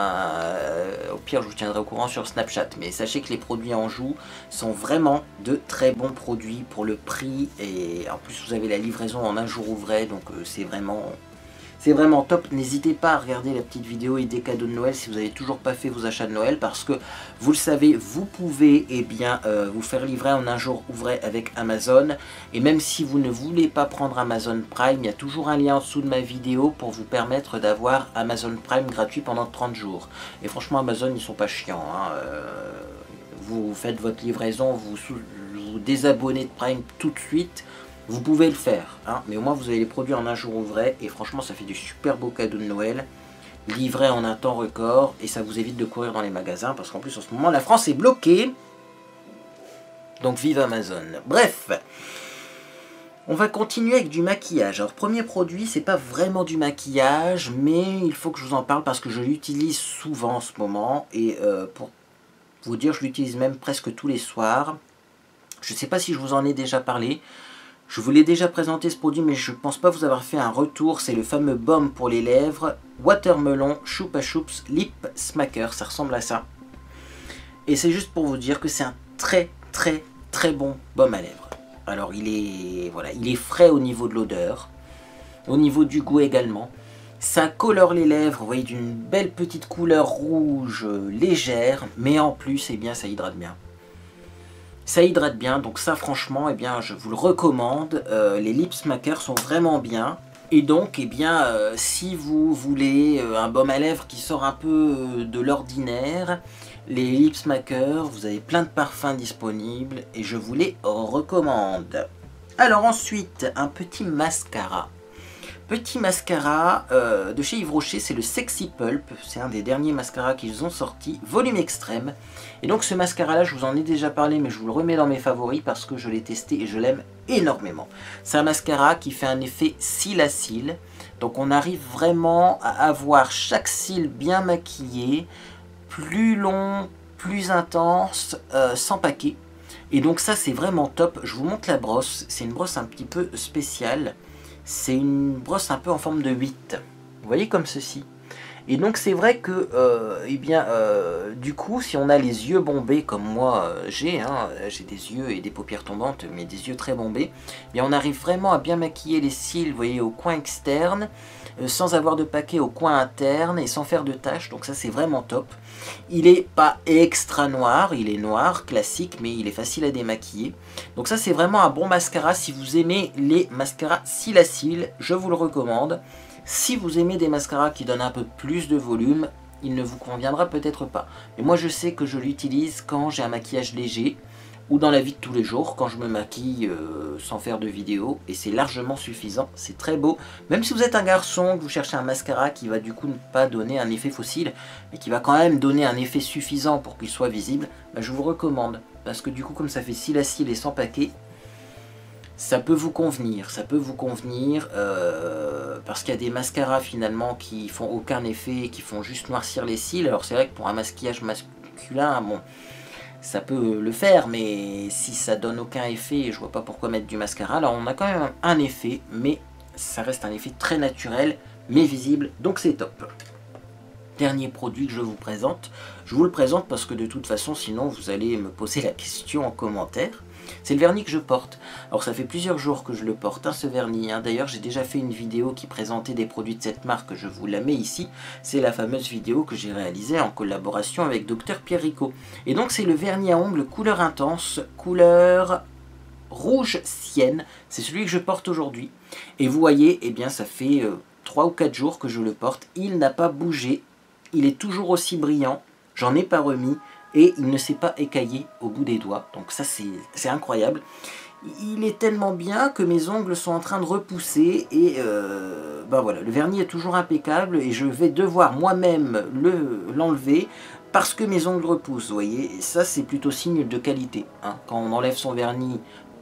au pire, je vous tiendrai au courant sur Snapchat. Mais sachez que les produits Anjou sont vraiment de très bons produits pour le prix. Et en plus, vous avez la livraison en un jour ouvré. Donc, c'est vraiment top. N'hésitez pas à regarder la petite vidéo idée cadeaux de Noël si vous n'avez toujours pas fait vos achats de Noël, parce que vous le savez, vous pouvez eh bien, vous faire livrer en un jour ouvré avec Amazon. Et même si vous ne voulez pas prendre Amazon Prime, il y a toujours un lien en dessous de ma vidéo pour vous permettre d'avoir Amazon Prime gratuit pendant 30 jours. Et franchement, Amazon, ils sont pas chiants. Hein. Vous faites votre livraison, vous désabonnez de Prime tout de suite. Vous pouvez le faire, hein, mais au moins vous avez les produits en un jour ouvré, et franchement ça fait du super beau cadeau de Noël, livré en un temps record, et ça vous évite de courir dans les magasins, parce qu'en plus en ce moment la France est bloquée, donc vive Amazon. Bref, on va continuer avec du maquillage. Alors premier produit, c'est pas vraiment du maquillage, mais il faut que je vous en parle parce que je l'utilise souvent en ce moment, et pour vous dire, je l'utilise même presque tous les soirs. Je sais pas si je vous en ai déjà parlé. Je vous l'ai déjà présenté ce produit, mais je ne pense pas vous avoir fait un retour. C'est le fameux baume pour les lèvres, Watermelon Choupa Choups Lip Smacker. Ça ressemble à ça. Et c'est juste pour vous dire que c'est un très bon baume à lèvres. Alors il est frais au niveau de l'odeur, au niveau du goût également. Ça colore les lèvres, vous voyez, d'une belle petite couleur rouge légère, mais en plus, eh bien, ça hydrate bien. Ça hydrate bien, donc ça franchement, eh bien, je vous le recommande. Les lip smackers sont vraiment bien. Et donc, eh bien, si vous voulez un baume à lèvres qui sort un peu de l'ordinaire, les Lipsmaker, vous avez plein de parfums disponibles et je vous les recommande. Alors ensuite, un petit mascara. Petit mascara de chez Yves Rocher, c'est le Sexy Pulp. C'est un des derniers mascaras qu'ils ont sorti, volume extrême. Et donc ce mascara là, je vous en ai déjà parlé, mais je vous le remets dans mes favoris parce que je l'ai testé et je l'aime énormément. C'est un mascara qui fait un effet cils à cils. Donc on arrive vraiment à avoir chaque cil bien maquillé, plus long, plus intense, sans paquet. Et donc ça c'est vraiment top. Je vous montre la brosse, c'est une brosse un petit peu spéciale. C'est une brosse un peu en forme de 8. Vous voyez comme ceci. Et donc c'est vrai que, du coup, si on a les yeux bombés comme moi j'ai des yeux et des paupières tombantes, mais des yeux très bombés, eh bien on arrive vraiment à bien maquiller les cils, vous voyez, au coin externe, sans avoir de paquet au coin interne et sans faire de taches. Donc ça c'est vraiment top. Il n'est pas extra noir, il est noir, classique, mais il est facile à démaquiller. Donc ça c'est vraiment un bon mascara. Si vous aimez les mascaras cils à cils, je vous le recommande. Si vous aimez des mascaras qui donnent un peu plus de volume, il ne vous conviendra peut-être pas. Mais moi je sais que je l'utilise quand j'ai un maquillage léger ou dans la vie de tous les jours, quand je me maquille sans faire de vidéo, et c'est largement suffisant, c'est très beau. Même si vous êtes un garçon, que vous cherchez un mascara qui va du coup ne pas donner un effet fossile, mais qui va quand même donner un effet suffisant pour qu'il soit visible, bah, je vous recommande. Parce que du coup comme ça fait cils à cils et sans paquet, ça peut vous convenir, parce qu'il y a des mascaras finalement qui font aucun effet, qui font juste noircir les cils. Alors c'est vrai que pour un maquillage masculin, bon, ça peut le faire, mais si ça donne aucun effet, je vois pas pourquoi mettre du mascara. Alors on a quand même un effet, mais ça reste un effet très naturel, mais visible, donc c'est top. Dernier produit que je vous présente, je vous le présente parce que de toute façon, sinon vous allez me poser la question en commentaire. C'est le vernis que je porte. Alors ça fait plusieurs jours que je le porte, ce vernis. D'ailleurs j'ai déjà fait une vidéo qui présentait des produits de cette marque, je vous la mets ici. C'est la fameuse vidéo que j'ai réalisée en collaboration avec Dr Pierre Ricot. Et donc c'est le vernis à ongles couleur intense, couleur rouge sienne. C'est celui que je porte aujourd'hui. Et vous voyez, eh bien ça fait 3 ou 4 jours que je le porte. Il n'a pas bougé. Il est toujours aussi brillant. J'en ai pas remis. Et il ne s'est pas écaillé au bout des doigts. Donc ça c'est incroyable. Il est tellement bien que mes ongles sont en train de repousser. Et ben voilà, le vernis est toujours impeccable. Et je vais devoir moi-même l'enlever parce que mes ongles repoussent. Vous voyez, et ça c'est plutôt signe de qualité. Quand on enlève son vernis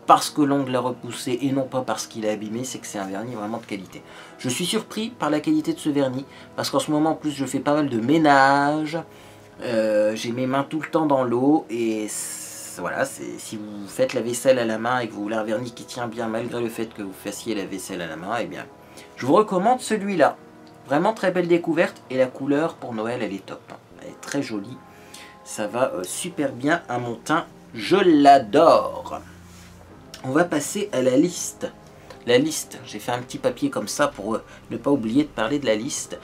parce que l'ongle a repoussé et non pas parce qu'il est abîmé, c'est que c'est un vernis vraiment de qualité. Je suis surpris par la qualité de ce vernis. Parce qu'en ce moment en plus je fais pas mal de ménage. J'ai mes mains tout le temps dans l'eau et voilà, si vous faites la vaisselle à la main et que vous voulez un vernis qui tient bien malgré le fait que vous fassiez la vaisselle à la main, eh bien, je vous recommande celui-là. Vraiment très belle découverte et la couleur pour Noël, elle est top. Elle est très jolie, ça va super bien à mon teint, je l'adore. On va passer à la liste. La liste, j'ai fait un petit papier comme ça pour ne pas oublier de parler de la liste.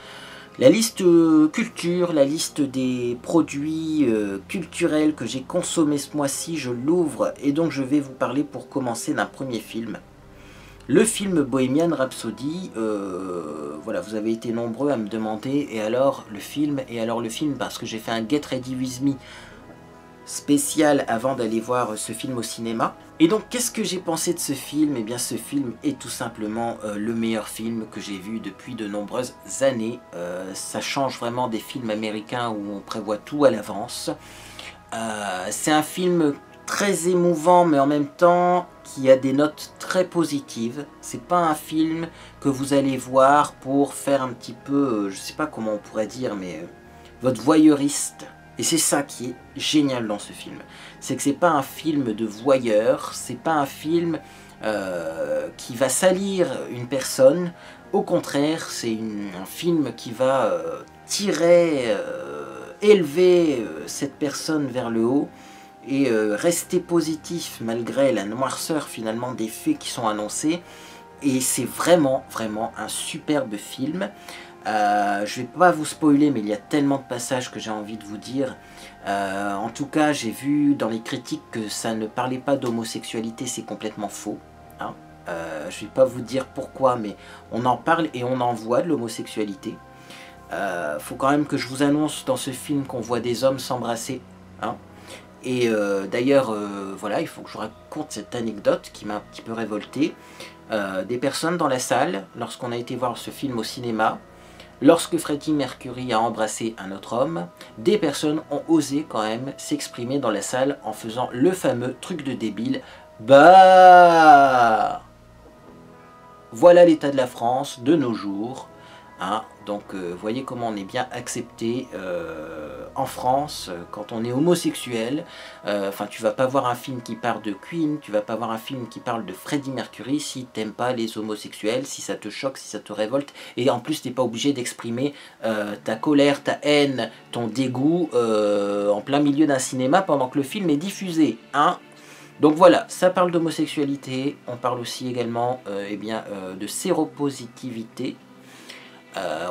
La liste culture, la liste des produits culturels que j'ai consommés ce mois-ci, je l'ouvre et donc je vais vous parler pour commencer d'un premier film. Le film Bohemian Rhapsody, voilà, vous avez été nombreux à me demander et alors le film, parce que j'ai fait un Get Ready With Me spécial avant d'aller voir ce film au cinéma. Et donc qu'est-ce que j'ai pensé de ce film? Eh bien ce film est tout simplement le meilleur film que j'ai vu depuis de nombreuses années. Ça change vraiment des films américains où on prévoit tout à l'avance. C'est un film très émouvant mais en même temps qui a des notes très positives. C'est pas un film que vous allez voir pour faire un petit peu, je sais pas comment on pourrait dire, mais votre voyeuriste. Et c'est ça qui est génial dans ce film. C'est que c'est pas un film de voyeur, c'est pas un film qui va salir une personne. Au contraire, c'est un film qui va élever cette personne vers le haut et rester positif malgré la noirceur finalement des faits qui sont annoncés. Et c'est vraiment, vraiment un superbe film. Je vais pas vous spoiler, mais il y a tellement de passages que j'ai envie de vous dire. En tout cas, j'ai vu dans les critiques que ça ne parlait pas d'homosexualité, c'est complètement faux. Je ne vais pas vous dire pourquoi, mais on en parle et on en voit de l'homosexualité. Faut quand même que je vous annonce dans ce film qu'on voit des hommes s'embrasser. Hein. Et d'ailleurs, voilà, il faut que je vous raconte cette anecdote qui m'a un petit peu révolté. Des personnes dans la salle, lorsqu'on a été voir ce film au cinéma, lorsque Freddie Mercury a embrassé un autre homme, des personnes ont osé quand même s'exprimer dans la salle en faisant le fameux truc de débile. Bah, voilà l'état de la France de nos jours. Hein, donc voyez comment on est bien accepté en France quand on est homosexuel. Enfin, tu vas pas voir un film qui parle de Queen, tu vas pas voir un film qui parle de Freddie Mercury si t'aimes pas les homosexuels, si ça te choque, si ça te révolte. Et en plus, t'es pas obligé d'exprimer ta colère, ta haine, ton dégoût en plein milieu d'un cinéma pendant que le film est diffusé. Hein. Donc voilà, ça parle d'homosexualité. On parle aussi également de séropositivité.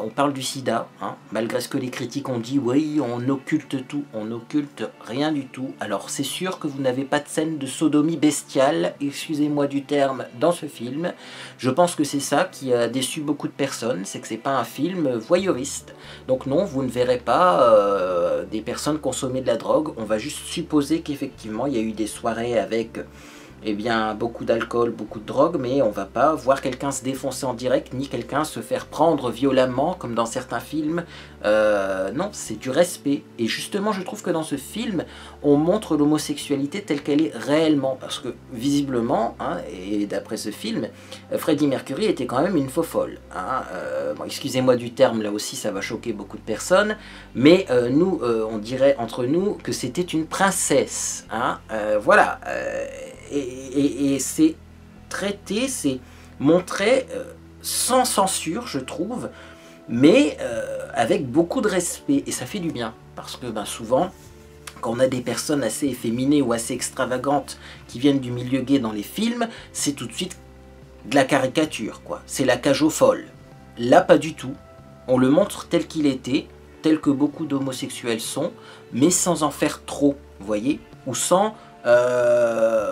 On parle du sida, hein, malgré ce que les critiques ont dit, oui, on occulte tout, on n'occulte rien du tout. Alors c'est sûr que vous n'avez pas de scène de sodomie bestiale, excusez-moi du terme, dans ce film. Je pense que c'est ça qui a déçu beaucoup de personnes, c'est que c'est pas un film voyeuriste. Donc non, vous ne verrez pas des personnes consommer de la drogue, on va juste supposer qu'effectivement il y a eu des soirées avec... beaucoup d'alcool, beaucoup de drogue, mais on va pas voir quelqu'un se défoncer en direct, ni quelqu'un se faire prendre violemment, comme dans certains films. Non, c'est du respect. Et justement, je trouve que dans ce film, on montre l'homosexualité telle qu'elle est réellement. Parce que, visiblement, hein, et d'après ce film, Freddie Mercury était quand même une faux folle. Hein. Bon, excusez-moi du terme, là aussi, ça va choquer beaucoup de personnes, mais nous, on dirait entre nous que c'était une princesse. Hein. Voilà. Et c'est traité, c'est montré sans censure, je trouve, mais avec beaucoup de respect. Et ça fait du bien, parce que souvent, quand on a des personnes assez efféminées ou assez extravagantes qui viennent du milieu gay dans les films, c'est tout de suite de la caricature, quoi. C'est la cage aux folles. Là, pas du tout. On le montre tel qu'il était, tel que beaucoup d'homosexuels sont, mais sans en faire trop, vous voyez, ou sans...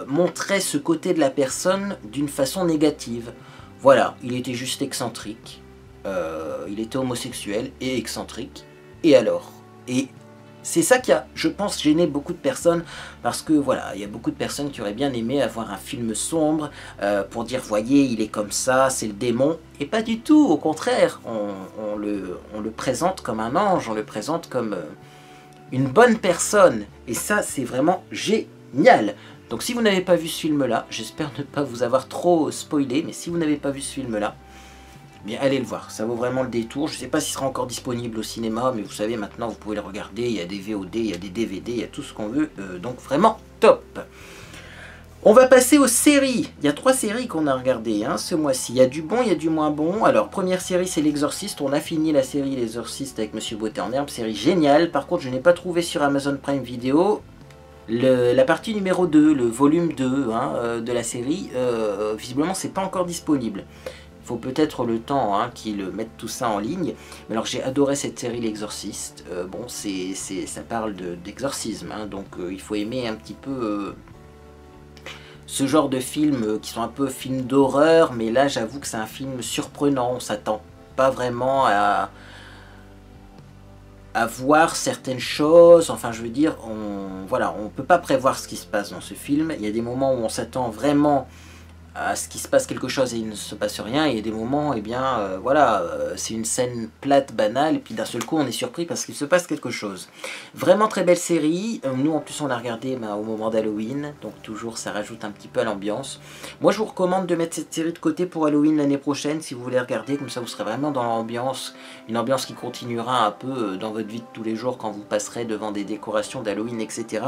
montrer ce côté de la personne d'une façon négative. Voilà, il était juste excentrique, il était homosexuel et excentrique, et alors? Et c'est ça qui a, je pense, gêné beaucoup de personnes, parce que voilà, il y a beaucoup de personnes qui auraient bien aimé avoir un film sombre, pour dire, voyez, il est comme ça, c'est le démon, et pas du tout, au contraire, on le présente comme un ange, on le présente comme une bonne personne, et ça, c'est vraiment génial. Donc si vous n'avez pas vu ce film-là, j'espère ne pas vous avoir trop spoilé, mais si vous n'avez pas vu ce film-là, bien allez le voir, ça vaut vraiment le détour. Je ne sais pas s'il sera encore disponible au cinéma, mais vous savez, maintenant vous pouvez le regarder, il y a des VOD, il y a des DVD, il y a tout ce qu'on veut, donc vraiment top. On va passer aux séries. Il y a 3 séries qu'on a regardées hein, ce mois-ci. Il y a du bon, il y a du moins bon. Alors, première série, c'est L'Exorciste. On a fini la série L'Exorciste avec Monsieur Beauté en Herbe. Série géniale. Par contre, je n'ai pas trouvé sur Amazon Prime Video la partie numéro 2, le volume 2 hein, de la série. Visiblement, c'est pas encore disponible. Il faut peut-être le temps hein, qu'ils mettent tout ça en ligne. Mais alors, j'ai adoré cette série L'Exorciste. Bon, ça parle d'exorcisme. Hein, donc, il faut aimer un petit peu... ce genre de films qui sont un peu films d'horreur, mais là j'avoue que c'est un film surprenant, on s'attend pas vraiment à voir certaines choses, enfin je veux dire, on peut pas prévoir ce qui se passe dans ce film, il y a des moments où on s'attend vraiment à ce qu'il se passe quelque chose et il ne se passe rien, et il y a des moments, c'est une scène plate, banale, et puis d'un seul coup on est surpris parce qu'il se passe quelque chose. Vraiment très belle série, nous en plus on l'a regardé au moment d'Halloween, donc toujours ça rajoute un petit peu à l'ambiance. Moi je vous recommande de mettre cette série de côté pour Halloween l'année prochaine, si vous voulez regarder, comme ça vous serez vraiment dans l'ambiance, une ambiance qui continuera un peu dans votre vie de tous les jours quand vous passerez devant des décorations d'Halloween, etc.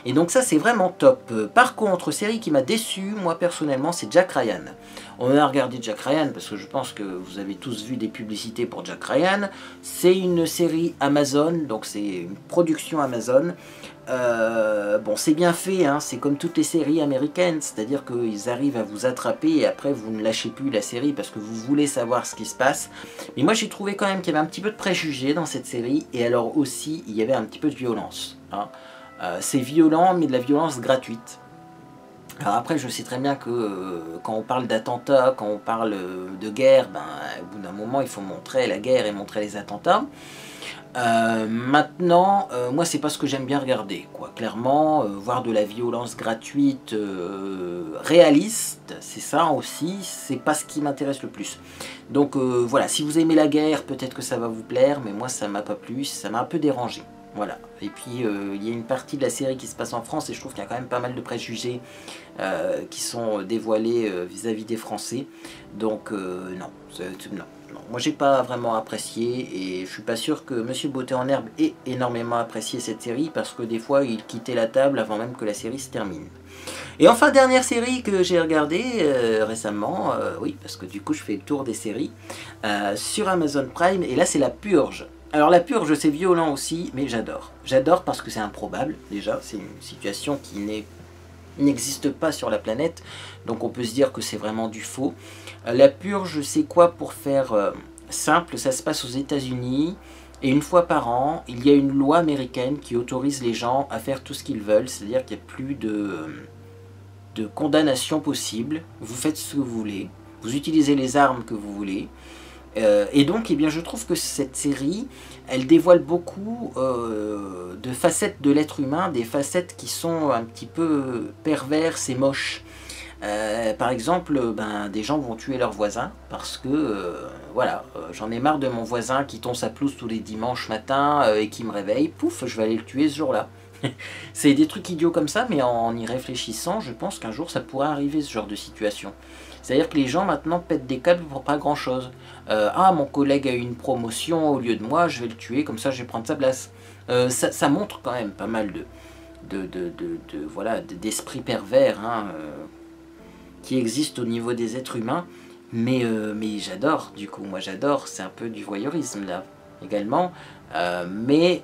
Et donc ça c'est vraiment top. Par contre, série qui m'a déçu, moi personnellement, c'est Jack Ryan. On a regardé Jack Ryan parce que je pense que vous avez tous vu des publicités pour Jack Ryan. C'est une série Amazon, donc c'est une production Amazon. Bon, c'est bien fait, hein, c'est comme toutes les séries américaines, c'est-à-dire qu'ils arrivent à vous attraper et après vous ne lâchez plus la série parce que vous voulez savoir ce qui se passe. Mais moi j'ai trouvé quand même qu'il y avait un petit peu de préjugés dans cette série, et alors aussi il y avait un petit peu de violence. Hein. C'est violent, mais de la violence gratuite. Alors après, je sais très bien que quand on parle d'attentats, quand on parle de guerre, ben, au bout d'un moment, il faut montrer la guerre et montrer les attentats. Maintenant, moi, c'est pas ce que j'aime bien regarder, quoi. Clairement, voir de la violence gratuite, réaliste, c'est ça aussi, c'est pas ce qui m'intéresse le plus. Donc voilà, si vous aimez la guerre, peut-être que ça va vous plaire, mais moi, ça m'a pas plu, ça m'a un peu dérangé. Voilà. Et puis, il y a une partie de la série qui se passe en France, et je trouve qu'il y a quand même pas mal de préjugés qui sont dévoilés vis-à-vis des Français. Donc, non, non. Non, moi j'ai pas vraiment apprécié et je suis pas sûr que Monsieur Beauté en Herbe ait énormément apprécié cette série parce que des fois il quittait la table avant même que la série se termine. Et enfin dernière série que j'ai regardée récemment, oui parce que du coup je fais le tour des séries, sur Amazon Prime et là c'est La Purge. Alors La Purge c'est violent aussi mais j'adore. J'adore parce que c'est improbable déjà, c'est une situation qui n'existe pas sur la planète, donc on peut se dire que c'est vraiment du faux. La purge, c'est quoi pour faire simple? Ça se passe aux États-Unis et une fois par an, il y a une loi américaine qui autorise les gens à faire tout ce qu'ils veulent, c'est-à-dire qu'il n'y a plus de condamnation possible. Vous faites ce que vous voulez, vous utilisez les armes que vous voulez. Et donc, eh bien, je trouve que cette série, elle dévoile beaucoup de facettes de l'être humain, des facettes qui sont un petit peu perverses et moches. Par exemple, ben, des gens vont tuer leurs voisins parce que, voilà, j'en ai marre de mon voisin qui tond sa pelouse tous les dimanches matin et qui me réveille, pouf, je vais aller le tuer ce jour-là. C'est des trucs idiots comme ça, mais en y réfléchissant, je pense qu'un jour ça pourrait arriver ce genre de situation. C'est-à-dire que les gens maintenant pètent des câbles pour pas grand-chose. Ah, mon collègue a eu une promotion au lieu de moi, je vais le tuer, comme ça je vais prendre sa place. Ça montre quand même pas mal voilà, d'esprit pervers hein, qui existe au niveau des êtres humains. Mais j'adore, du coup, moi j'adore, c'est un peu du voyeurisme là également. Ben,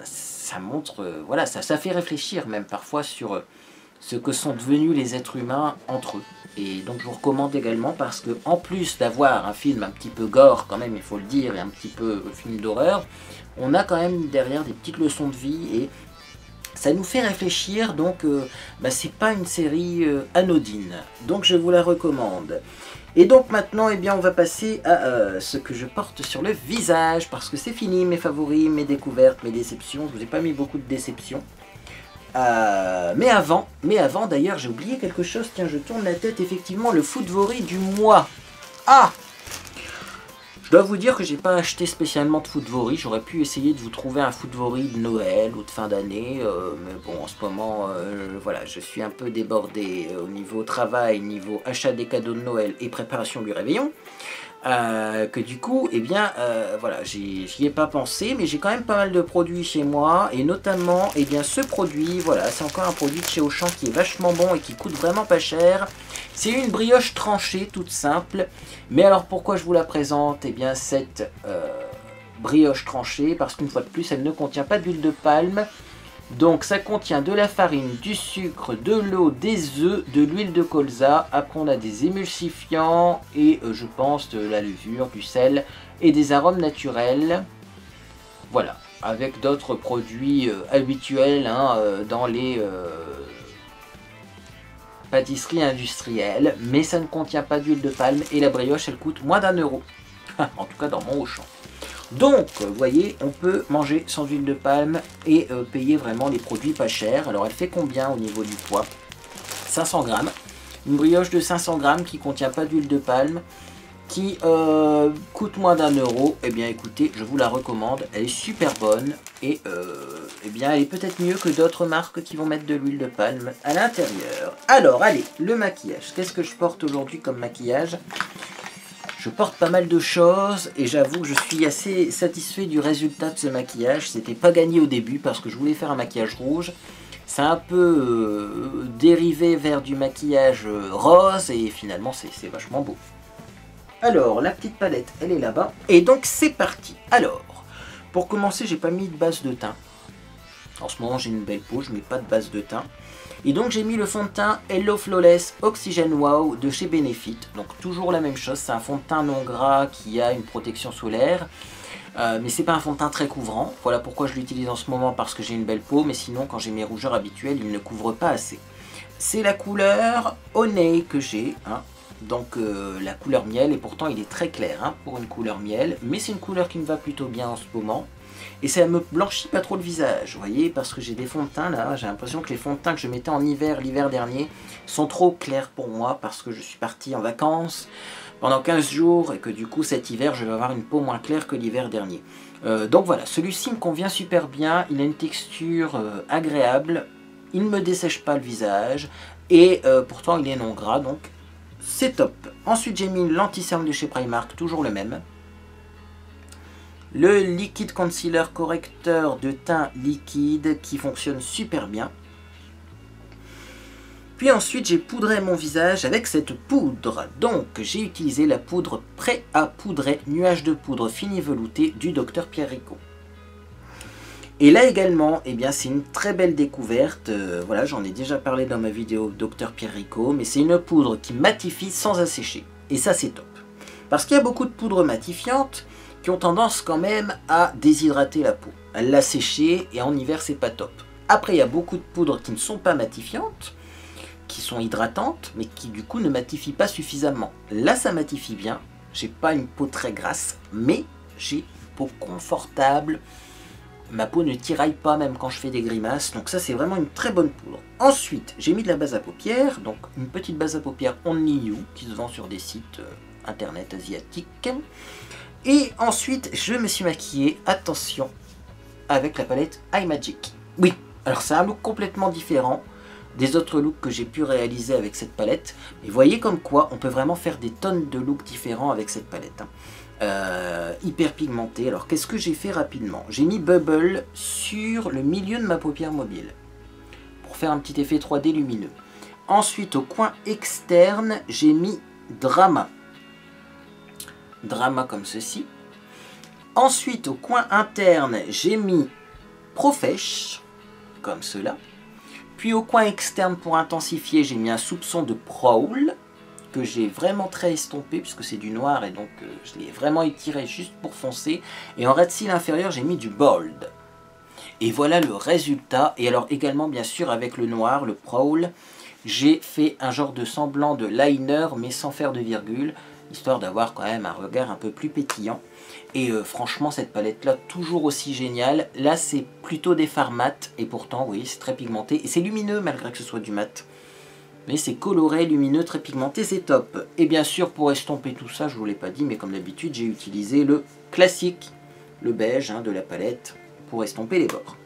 ça montre, voilà, ça fait réfléchir même parfois sur ce que sont devenus les êtres humains entre eux. Et donc je vous recommande également parce que en plus d'avoir un film un petit peu gore quand même, il faut le dire, et un petit peu film d'horreur, on a quand même derrière des petites leçons de vie et ça nous fait réfléchir, donc bah, c'est pas une série anodine. Donc je vous la recommande. Et donc maintenant, eh bien, on va passer à ce que je porte sur le visage, parce que c'est fini, mes favoris, mes découvertes, mes déceptions. Je vous ai pas mis beaucoup de déceptions. Mais avant d'ailleurs, j'ai oublié quelque chose. Tiens, je tourne la tête, effectivement, le Foodvory du mois. Ah! Je dois vous dire que j'ai pas acheté spécialement de Foodvory. J'aurais pu essayer de vous trouver un Foodvory de Noël ou de fin d'année. Mais bon, en ce moment, voilà, je suis un peu débordé au niveau travail, niveau achat des cadeaux de Noël et préparation du réveillon. Que du coup, eh bien, voilà, j'y ai pas pensé, mais j'ai quand même pas mal de produits chez moi, et notamment, eh bien, ce produit, voilà, c'est encore un produit de chez Auchan qui est vachement bon et qui coûte vraiment pas cher. C'est une brioche tranchée, toute simple, mais alors pourquoi je vous la présente? Eh bien, cette brioche tranchée, parce qu'une fois de plus, elle ne contient pas d'huile de palme. Donc ça contient de la farine, du sucre, de l'eau, des œufs, de l'huile de colza. Après on a des émulsifiants et je pense de la levure, du sel et des arômes naturels. Voilà, avec d'autres produits habituels hein, dans les pâtisseries industrielles. Mais ça ne contient pas d'huile de palme et la brioche elle coûte moins d'1 €. En tout cas dans mon Auchan. Donc, vous voyez, on peut manger sans huile de palme et payer vraiment les produits pas chers. Alors, elle fait combien au niveau du poids? 500 grammes. Une brioche de 500 grammes qui ne contient pas d'huile de palme, qui coûte moins d'1 €. Eh bien, écoutez, je vous la recommande. Elle est super bonne et eh bien, elle est peut-être mieux que d'autres marques qui vont mettre de l'huile de palme à l'intérieur. Alors, allez, le maquillage. Qu'est-ce que je porte aujourd'hui comme maquillage? Je porte pas mal de choses et j'avoue que je suis assez satisfait du résultat de ce maquillage. C'était pas gagné au début parce que je voulais faire un maquillage rouge. C'est un peu dérivé vers du maquillage rose et finalement c'est vachement beau. Alors la petite palette elle est là-bas et donc c'est parti. Alors pour commencer j'ai pas mis de base de teint. En ce moment j'ai une belle peau, je mets pas de base de teint. Et donc j'ai mis le fond de teint Hello Flawless Oxygen Wow de chez Benefit. Donc toujours la même chose, c'est un fond de teint non gras qui a une protection solaire. Mais c'est pas un fond de teint très couvrant. Voilà pourquoi je l'utilise en ce moment, parce que j'ai une belle peau. Mais sinon, quand j'ai mes rougeurs habituelles, il ne couvre pas assez. C'est la couleur Honey que j'ai. Hein. Donc la couleur miel, et pourtant il est très clair hein, pour une couleur miel. Mais c'est une couleur qui me va plutôt bien en ce moment. Et ça me blanchit pas trop le visage, vous voyez, parce que j'ai des fonds de teint là, j'ai l'impression que les fonds de teint que je mettais en hiver, l'hiver dernier, sont trop clairs pour moi, parce que je suis parti en vacances pendant 15 jours, et que du coup cet hiver, je vais avoir une peau moins claire que l'hiver dernier. Donc voilà, celui-ci me convient super bien, il a une texture agréable, il ne me dessèche pas le visage, et pourtant il est non gras, donc c'est top. Ensuite j'ai mis l'anti-cerne de chez Primark, toujours le même. Le liquide concealer correcteur de teint liquide qui fonctionne super bien. Puis ensuite j'ai poudré mon visage avec cette poudre. Donc j'ai utilisé la poudre prêt à poudrer nuage de poudre fini velouté du Dr Pierrico. Et là également, eh bien c'est une très belle découverte. Voilà, j'en ai déjà parlé dans ma vidéo Dr Pierrico, mais c'est une poudre qui matifie sans assécher. Et ça c'est top. Parce qu'il y a beaucoup de poudres matifiantes qui ont tendance quand même à déshydrater la peau, à l'assécher, et en hiver c'est pas top. Après il y a beaucoup de poudres qui ne sont pas matifiantes, qui sont hydratantes, mais qui du coup ne matifient pas suffisamment. Là ça matifie bien, j'ai pas une peau très grasse, mais j'ai une peau confortable, ma peau ne tiraille pas même quand je fais des grimaces, donc ça c'est vraiment une très bonne poudre. Ensuite j'ai mis de la base à paupières, donc une petite base à paupières Only You, qui se vend sur des sites internet asiatiques. Et ensuite, je me suis maquillé, attention, avec la palette iMagic. Oui, alors c'est un look complètement différent des autres looks que j'ai pu réaliser avec cette palette. Et voyez comme quoi, on peut vraiment faire des tonnes de looks différents avec cette palette. Hein. Hyper pigmentée. Alors, qu'est-ce que j'ai fait rapidement? J'ai mis Bubble sur le milieu de ma paupière mobile, pour faire un petit effet 3D lumineux. Ensuite, au coin externe, j'ai mis Drama. Drama comme ceci. Ensuite au coin interne j'ai mis Profesh comme cela. Puis au coin externe pour intensifier j'ai mis un soupçon de Prowl que j'ai vraiment très estompé puisque c'est du noir et donc je l'ai vraiment étiré juste pour foncer. Et en ras de cils inférieur j'ai mis du Bold. Et voilà le résultat. Et alors également bien sûr avec le noir, le Prowl, j'ai fait un genre de semblant de liner mais sans faire de virgule, histoire d'avoir quand même un regard un peu plus pétillant. Et franchement cette palette là toujours aussi géniale. Là c'est plutôt des fards mat et pourtant oui c'est très pigmenté et c'est lumineux malgré que ce soit du mat. Mais c'est coloré, lumineux, très pigmenté, c'est top. Et bien sûr pour estomper tout ça, je vous l'ai pas dit mais comme d'habitude j'ai utilisé le classique, le beige hein, de la palette pour estomper les bords.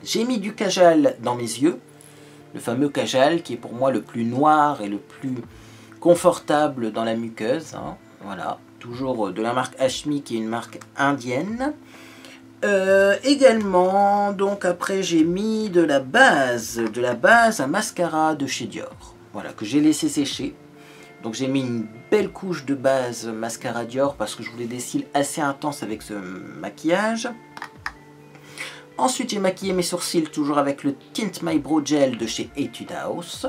J'ai mis du kajal dans mes yeux, le fameux kajal qui est pour moi le plus noir et le plus confortable dans la muqueuse, hein. Voilà, toujours de la marque Ashmi qui est une marque indienne. Également, donc après j'ai mis de la base à mascara de chez Dior, voilà, que j'ai laissé sécher. Donc j'ai mis une belle couche de base mascara Dior parce que je voulais des cils assez intenses avec ce maquillage. Ensuite j'ai maquillé mes sourcils toujours avec le Tint My Brow Gel de chez Etude House.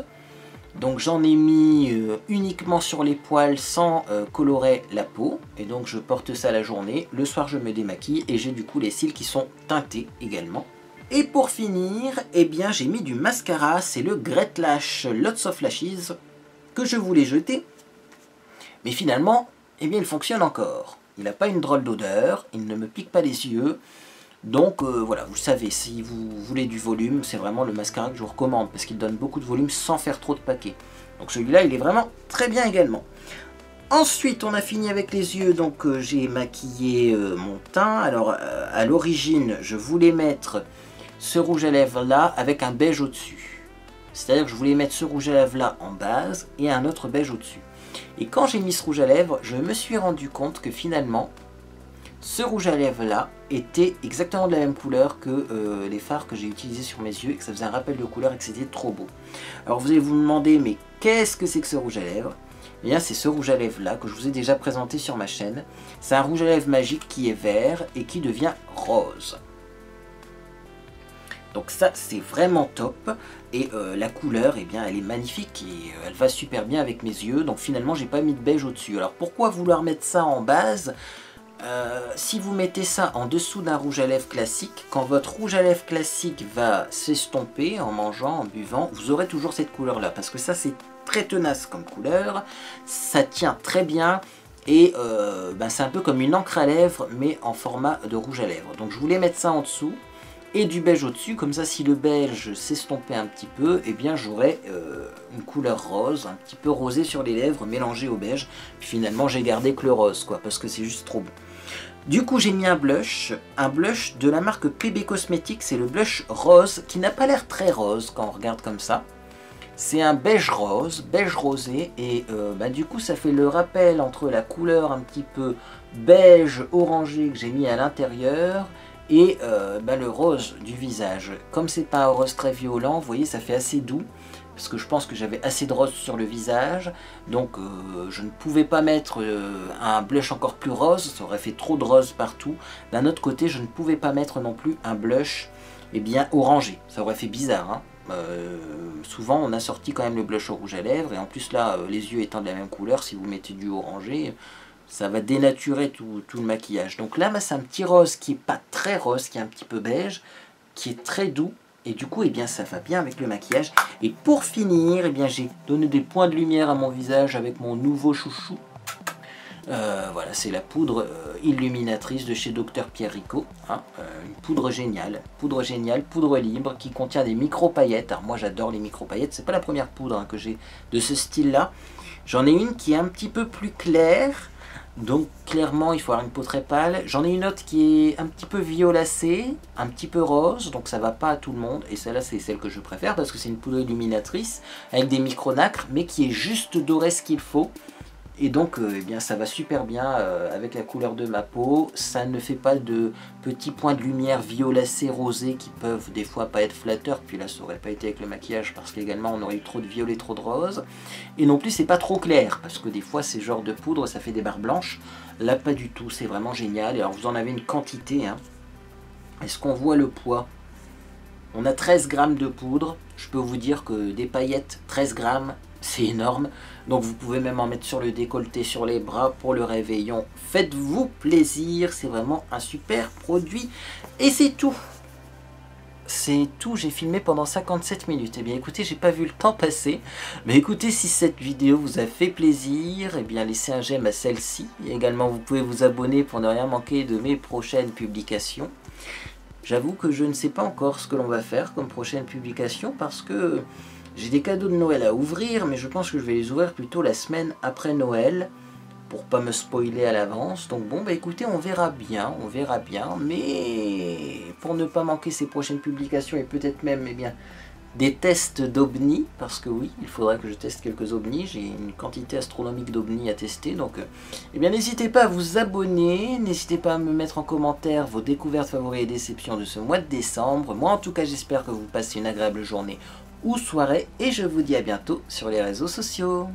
Donc j'en ai mis uniquement sur les poils sans colorer la peau. Et donc je porte ça la journée. Le soir je me démaquille et j'ai du coup les cils qui sont teintés également. Et pour finir, eh bien j'ai mis du mascara. C'est le Great Lash Lots of Lashes que je voulais jeter. Mais finalement, eh bien il fonctionne encore. Il n'a pas une drôle d'odeur. Il ne me pique pas les yeux. Donc voilà, vous savez, si vous voulez du volume, c'est vraiment le mascara que je vous recommande parce qu'il donne beaucoup de volume sans faire trop de paquets. Donc celui-là, il est vraiment très bien également. Ensuite, on a fini avec les yeux, donc j'ai maquillé mon teint. Alors à l'origine, je voulais mettre ce rouge à lèvres là avec un beige au-dessus. C'est-à-dire que je voulais mettre ce rouge à lèvres là en base et un autre beige au-dessus. Et quand j'ai mis ce rouge à lèvres, je me suis rendu compte que finalement, ce rouge à lèvres là était exactement de la même couleur que les fards que j'ai utilisés sur mes yeux et que ça faisait un rappel de couleur et que c'était trop beau. Alors vous allez vous demander mais qu'est-ce que c'est que ce rouge à lèvres? Eh bien c'est ce rouge à lèvres là que je vous ai déjà présenté sur ma chaîne. C'est un rouge à lèvres magique qui est vert et qui devient rose. Donc ça c'est vraiment top et la couleur eh bien elle est magnifique et elle va super bien avec mes yeux. Donc finalement j'ai pas mis de beige au dessus. Alors pourquoi vouloir mettre ça en base? Si vous mettez ça en dessous d'un rouge à lèvres classique, quand votre rouge à lèvres classique va s'estomper en mangeant, en buvant, vous aurez toujours cette couleur là, parce que ça c'est très tenace comme couleur, ça tient très bien, et c'est un peu comme une encre à lèvres, mais en format de rouge à lèvres. Donc je voulais mettre ça en dessous, et du beige au-dessus, comme ça si le beige s'estompait un petit peu, et bien j'aurais une couleur rose, un petit peu rosée sur les lèvres, mélangée au beige, puis finalement j'ai gardé que le rose, quoi, parce que c'est juste trop beau. Du coup j'ai mis un blush de la marque PB Cosmetics, c'est le blush rose, qui n'a pas l'air très rose quand on regarde comme ça. C'est un beige rose, beige rosé, et du coup ça fait le rappel entre la couleur un petit peu beige orangé que j'ai mis à l'intérieur, et le rose du visage. Comme c'est pas un rose très violent, vous voyez, ça fait assez doux, parce que je pense que j'avais assez de rose sur le visage, donc je ne pouvais pas mettre un blush encore plus rose, ça aurait fait trop de rose partout. D'un autre côté, je ne pouvais pas mettre non plus un blush orangé, ça aurait fait bizarre, hein. Souvent on a sorti quand même le blush au rouge à lèvres, et en plus là, les yeux étant de la même couleur, si vous mettez du orangé, ça va dénaturer tout le maquillage. Donc là, c'est un petit rose qui est pas très rose, qui est un petit peu beige, qui est très doux, et du coup, ça va bien avec le maquillage. Et pour finir, j'ai donné des points de lumière à mon visage avec mon nouveau chouchou. Voilà, c'est la poudre illuminatrice de chez Dr Pierre Ricot, hein, une poudre géniale, poudre libre, qui contient des micro-paillettes. Alors moi j'adore les micro-paillettes, c'est pas la première poudre que j'ai de ce style-là. J'en ai une qui est un petit peu plus claire, donc clairement il faut avoir une peau très pâle. J'en ai une autre qui est un petit peu violacée, un petit peu rose, donc ça va pas à tout le monde. Et celle-là c'est celle que je préfère parce que c'est une poudre illuminatrice avec des micro-nacres, mais qui est juste dorée ce qu'il faut. Et donc ça va super bien avec la couleur de ma peau. Ça ne fait pas de petits points de lumière violacés rosés qui peuvent des fois pas être flatteurs. Puis là ça aurait pas été avec le maquillage parce qu'également on aurait eu trop de violet, trop de rose. Et non plus c'est pas trop clair parce que des fois ces genres de poudre ça fait des barres blanches. Là pas du tout, c'est vraiment génial. Et alors vous en avez une quantité, hein. Est-ce qu'on voit le poids? On a 13 grammes de poudre. Je peux vous dire que des paillettes, 13 grammes, c'est énorme. Donc vous pouvez même en mettre sur le décolleté, sur les bras pour le réveillon. Faites-vous plaisir, c'est vraiment un super produit. Et c'est tout. C'est tout, j'ai filmé pendant 57 minutes. Eh bien écoutez, j'ai pas vu le temps passer. Mais écoutez, si cette vidéo vous a fait plaisir, eh bien laissez un j'aime à celle-ci. Et également vous pouvez vous abonner pour ne rien manquer de mes prochaines publications. J'avoue que je ne sais pas encore ce que l'on va faire comme prochaine publication parce que j'ai des cadeaux de Noël à ouvrir, mais je pense que je vais les ouvrir plutôt la semaine après Noël pour pas me spoiler à l'avance. Donc bon, écoutez, on verra bien, mais pour ne pas manquer ces prochaines publications et peut-être même des tests d'ovnis, parce que oui, il faudra que je teste quelques ovnis, j'ai une quantité astronomique d'ovnis à tester, donc n'hésitez pas à vous abonner, n'hésitez pas à me mettre en commentaire vos découvertes, favoris et déceptions de ce mois de décembre. Moi en tout cas j'espère que vous passez une agréable journée ou soirée, et je vous dis à bientôt sur les réseaux sociaux.